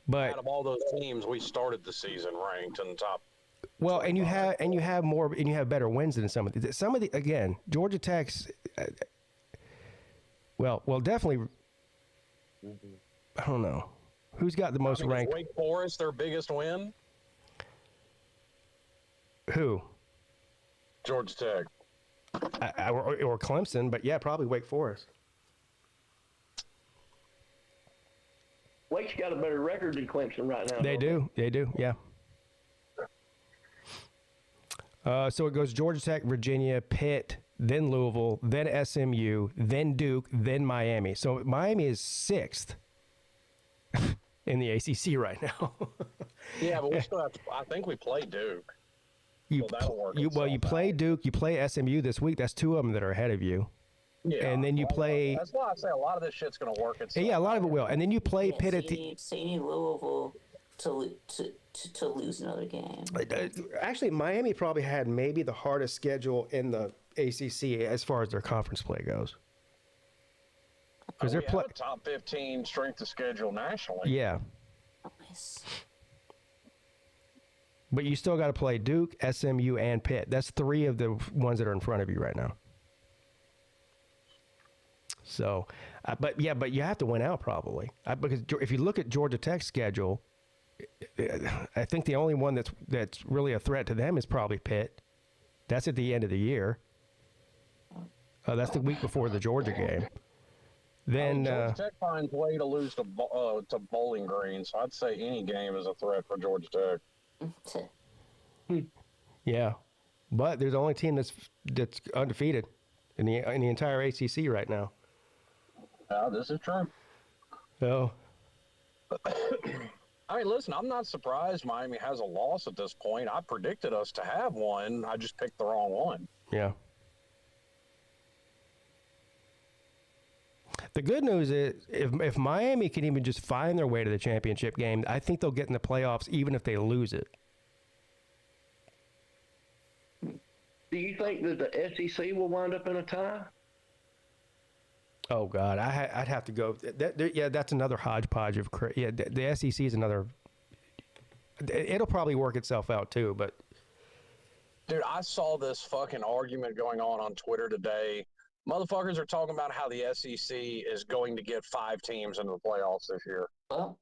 But Out of all those teams, we started the season ranked in the top. well, and you have better wins than some of the again, Georgia Tech's definitely I don't know. Who's got the most ranked? Wake Forest, their biggest win? Who? Georgia Tech. Or Clemson, but yeah, probably Wake Forest. Wake's got a better record than Clemson right now. They do, yeah. So it goes Georgia Tech, Virginia, Pitt, then Louisville, then SMU, then Duke, then Miami. So Miami is 6th in the ACC right now. Yeah, but we still have to, I think we play Duke. You play Duke, you play SMU this week. That's 2 of them that are ahead of you. Yeah, and then you play. That's why I say a lot of this shit's going to work itself. Yeah, a lot of it will. And then you play Pitt at So you need Louisville to lose another game. Actually, Miami probably had maybe the hardest schedule in the ACC as far as their conference play goes. Because they're a top 15 strength of schedule nationally. Yeah. Nice. But you still got to play Duke, SMU, and Pitt. That's 3 of the ones that are in front of you right now. So, but you have to win out probably. Because if you look at Georgia Tech's schedule, I think the only one that's really a threat to them is probably Pitt. That's at the end of the year. That's the week before the Georgia game. Then Georgia Tech finds a way to lose to Bowling Green, so I'd say any game is a threat for Georgia Tech. Yeah, but they're the only team that's undefeated in the entire ACC right now. Yeah, this is true. So, I mean, listen, I'm not surprised Miami has a loss at this point. I predicted us to have one. I just picked the wrong one. Yeah. The good news is if Miami can even just find their way to the championship game, I think they'll get in the playoffs even if they lose it. Do you think that the SEC will wind up in a tie? Oh God, I'd have to go. That's another hodgepodge of. The SEC is another. It'll probably work itself out too, but. Dude, I saw this fucking argument going on Twitter today. Motherfuckers are talking about how the SEC is going to get 5 teams into the playoffs this year. Well,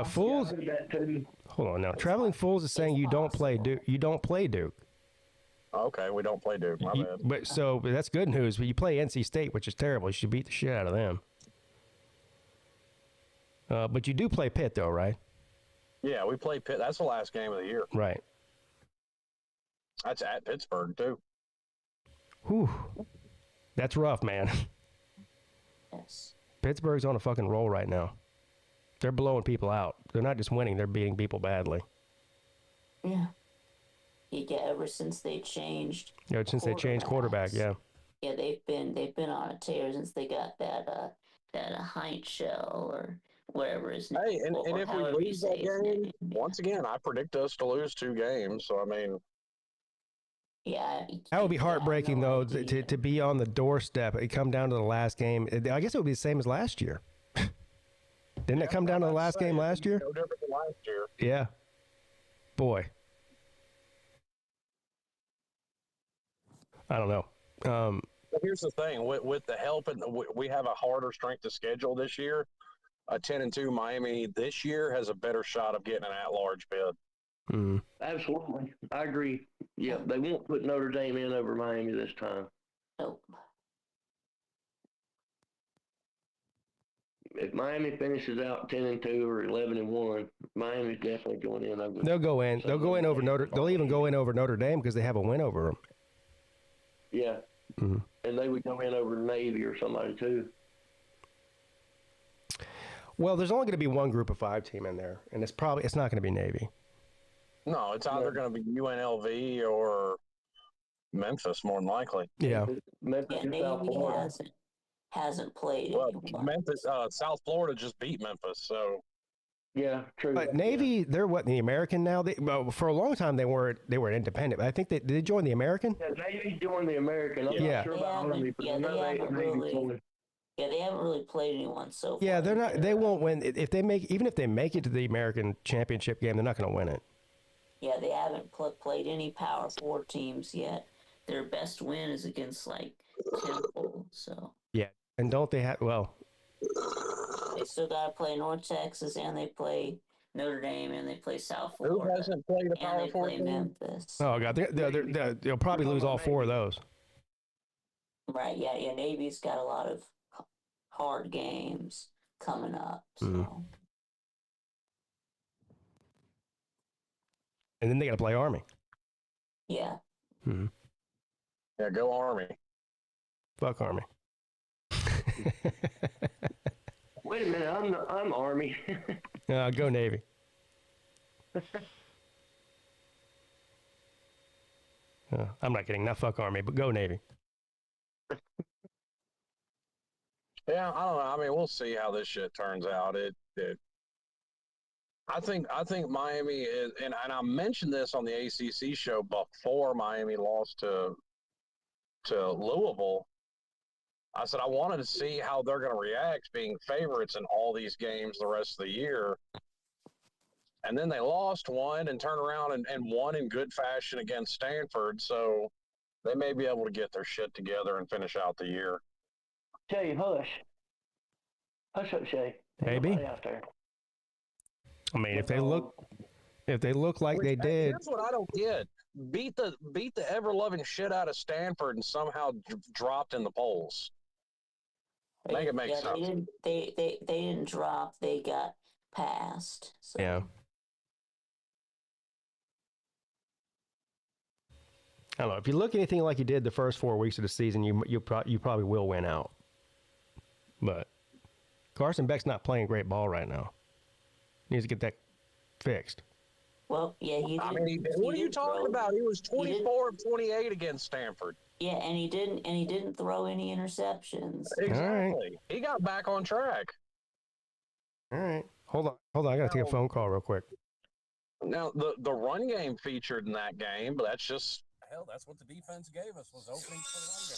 Fools. Hold on now. Traveling Fools is saying you don't play Duke. You don't play Duke. Okay, we don't play Duke. My bad. But that's good news. But you play NC State, which is terrible. You should beat the shit out of them. But you do play Pitt, though, right? Yeah, we play Pitt. That's the last game of the year. Right. That's at Pittsburgh, too. Whew. That's rough, man. yes. Pittsburgh's on a fucking roll right now. They're blowing people out. They're not just winning; they're beating people badly. Yeah. Yeah, ever since they changed. Yeah, since they changed quarterback, yeah. Yeah, they've been on a tear since they got that Heinz shell or whatever his name. Hey, and if we lose that game, once again, I predict us to lose 2 games. So I mean, yeah, that would be heartbreaking though to be on the doorstep. It come down to the last game. I guess it would be the same as last year. Didn't it come down to the last game last year? No different than last year. Yeah. Boy. I don't know. But here's the thing: with the help, and we have a harder strength of schedule this year. A 10-2 Miami this year has a better shot of getting an at-large bid. Mm. Absolutely. I agree. Yeah, they won't put Notre Dame in over Miami this time. Nope. If Miami finishes out 10-2 or 11-1, Miami's definitely going in over. They'll go in. They'll go in over Notre. They'll even go in over Notre Dame because they have a win over them. Yeah. Mm-hmm. And they would go in over Navy or somebody too. Well, there's only going to be one Group of 5 team in there, and it's not going to be Navy. No, it's either going to be UNLV or Memphis, more than likely. Yeah. Memphis Yeah, and South Navy Florida. hasn't played Well, anyone. Memphis, South Florida just beat Memphis, so. Yeah, true. But Navy, they're what, the American now? Well, for a long time they were independent. But I think did they join the American? Yeah, Navy joined the American. I'm Yeah. not sure about Army, but I know Navy joined. Yeah, they haven't really played anyone so far. Yeah, they're not. They won't win if they make it to the American championship game. They're not going to win it. Yeah, they haven't played any Power 4 teams yet. Their best win is against like Temple. So. Yeah, and don't they have? Well, they still got to play North Texas, and they play Notre Dame, and they play South Florida. Who hasn't played a and Power they 4 play team? Memphis. oh god, they'll probably lose all 4 of those. Right? Yeah. Navy's got a lot of hard games coming up. So. Mm. And then they got to play Army. Yeah. Mm-hmm. Yeah, go Army. Fuck Army. Wait a minute, I'm Army. Go Navy. I'm not kidding. Not fuck Army, but go Navy. Yeah, I don't know. I mean, we'll see how this shit turns out. I think Miami is, and I mentioned this on the ACC show before Miami lost to Louisville. I said I wanted to see how they're going to react being favorites in all these games the rest of the year. And then they lost one and turned around and won in good fashion against Stanford. So they may be able to get their shit together and finish out the year. Shay, hush. Hush up, Shay. Maybe. Out there. I mean, if they look like they did. Here's what I don't get: beat the ever loving shit out of Stanford and somehow dropped in the polls. Make it make sense. They didn't drop. They got passed. So. Yeah. I don't know. If you look anything like you did the first 4 weeks of the season, you probably will win out. But Carson Beck's not playing great ball right now. He needs to get that fixed. Well, yeah, what are you talking about? He was 24 of 28 against Stanford. Yeah, and he didn't throw any interceptions. Exactly. Right. He got back on track. All right. Hold on. I got to take a phone call real quick. Now, the run game featured in that game, but that's just hell. That's what the defense gave us was openings for the run game.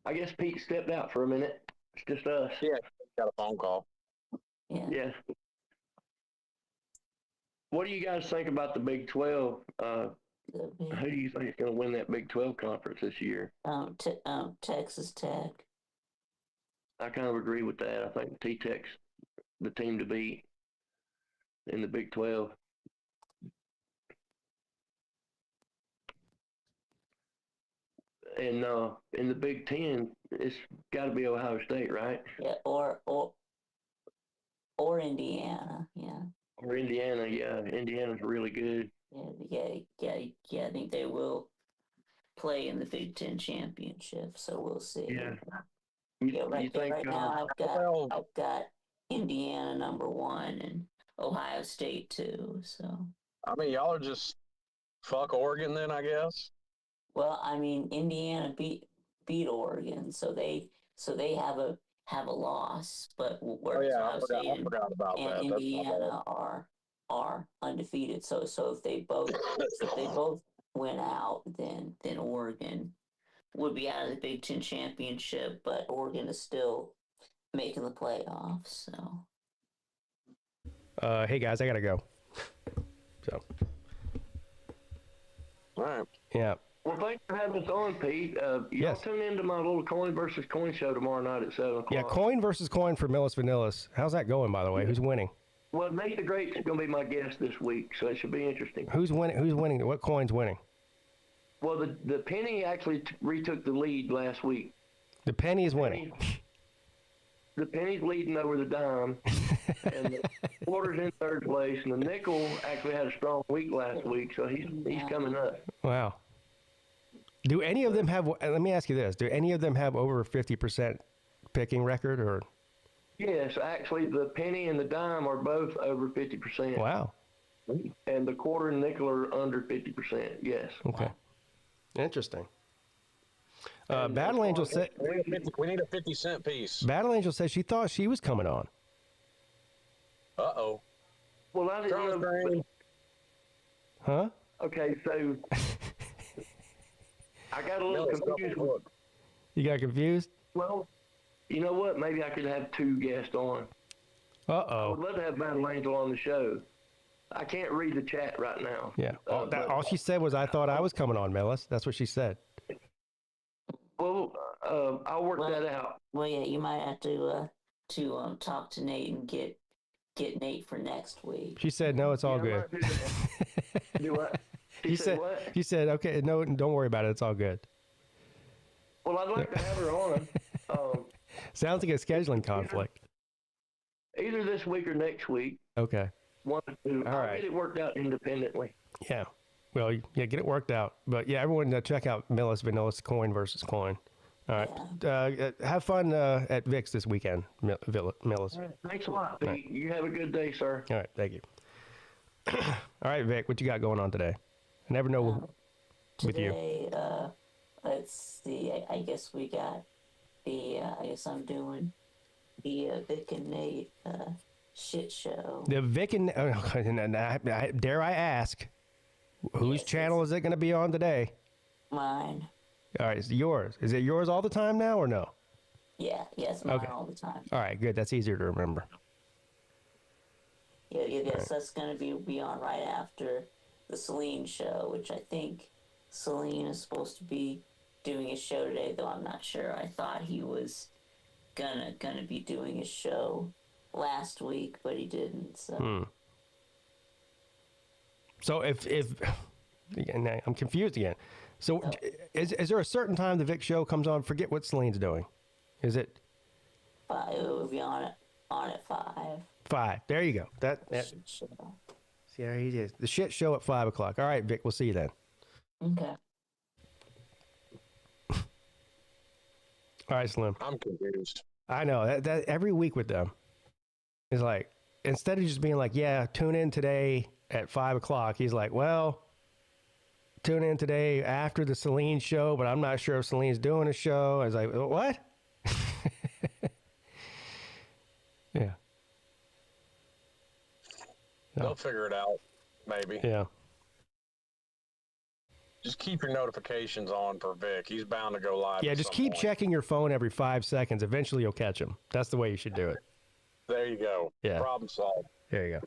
I guess Pete stepped out for a minute. It's just us. Yeah, got a phone call. Yeah. What do you guys think about the Big 12? Who do you think is going to win that Big 12 conference this year? Texas Tech. I kind of agree with that. I think T-Tech's the team to beat in the Big 12. And in the Big 10, it's got to be Ohio State, right? Yeah, or Indiana, yeah. Or Indiana, yeah. Indiana's really good. Yeah. I think they will play in the Big Ten championship. So we'll see. Yeah. Yeah, You right, think, right now I've got Indiana #1 and Ohio State 2. So I mean, y'all are just fuck Oregon then, I guess. well, I mean Indiana beat Oregon, so they have a loss, but whereas Ohio State I forgot about and that. Indiana are undefeated. So if they both win out, then Oregon would be out of the Big Ten championship, but Oregon is still making the playoffs. So hey guys, I gotta go. So All right. yeah. Well, thanks for having us on, Pete. Y'all Yes. tune into my little coin versus coin show tomorrow night at 7 o'clock. Yeah, coin versus coin for Millis Vanillis. How's that going, by the way? Who's winning? Well, Nate the Great's going to be my guest this week, so it should be interesting. Who's winning? Who's winning? What coin's winning? Well, the penny actually retook the lead last week. The penny is winning. The penny's leading over the dime, and the quarter's in third place, and the nickel actually had a strong week last week, so he's coming up. Wow. Do any of them have? Let me ask you this: do any of them have over 50% picking record, or? Yes, actually, the penny and the dime are both over 50%. Wow. And the quarter and nickel are under 50%. Yes. Okay. Interesting. Battle Angel said We need a 50-cent piece. Battle Angel said she thought she was coming on. Uh-oh. Well, I didn't know. Huh? Okay, so I got a little confused. You got confused? Well, you know what? Maybe I could have two guests on. I would Uh-oh. love to have Battle Angel on the show. I can't read the chat right now. Yeah. But- All she said was, I thought I was coming on, Millis. That's what she said. Well, I'll work that out. well, yeah, you might have to talk to Nate and get Nate for next week. She said, no, it's all Yeah, I good. might do that. Do what? She said, what? she said, okay, no, don't worry about it. It's all good. Well, I'd like to have her on. Sounds like a scheduling conflict. Either this week or next week. Okay. One or two. All I'll right. get it worked out independently. Yeah. Well, yeah, get it worked out. But yeah, everyone check out Millis Vanillis coin versus coin. All right. Have fun at Vic's this weekend, Millis. All right, thanks a lot, Pete. Right. You have a good day, sir. All right. Thank you. All right, Vic, what you got going on today? I never know with you. Today, let's see. I guess we got the. I guess I'm doing the Vic and Nate shit show. The Vic and dare I ask, whose channel is it going to be on today? Mine. All right, it's yours. Is it yours all the time now or no? Yeah. Yes, mine Okay. all the time. All right, good. That's easier to remember. Yeah. Yes, that's gonna be on right after the Celine show, which I think Celine is supposed to be doing his show today, though I'm not sure. I thought he was gonna be doing his show last week, but he didn't. So. So if again, I'm confused again. So is there a certain time the Vic show comes on? Forget what Celine's doing. Is it 5? It will be on at 5. 5? There you go. That Show. see how he is. The shit show at 5 o'clock. All right, Vic. We'll see you then. Okay. All right, Slim. I'm confused. I know that every week with them is like, instead of just being like, yeah, tune in today at 5 o'clock, he's like, well, tune in today after the Celine show, but I'm not sure if Celine's doing a show. I was like, what? Yeah. They'll figure it out, maybe. Yeah. Just keep your notifications on for Vic. He's bound to go live. Yeah, at just some keep point. checking your phone every 5 seconds. Eventually you'll catch him. That's the way you should do it. There you go. Yeah. Problem solved. There you go.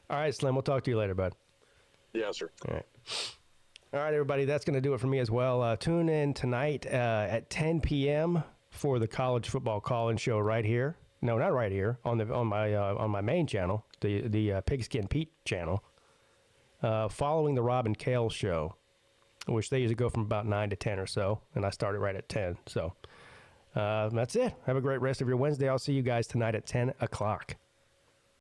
All right, Slim, we'll talk to you later, bud. Yes, sir. All right. All right, everybody, that's going to do it for me as well. Tune in tonight at 10 p.m. for the college football call-in show right here. No, not right here, on my main channel, the Pigskin Pete channel, following the Rob and Kale show, which they usually go from about 9 to 10 or so, and I started right at 10. So that's it. Have a great rest of your Wednesday. I'll see you guys tonight at 10 o'clock.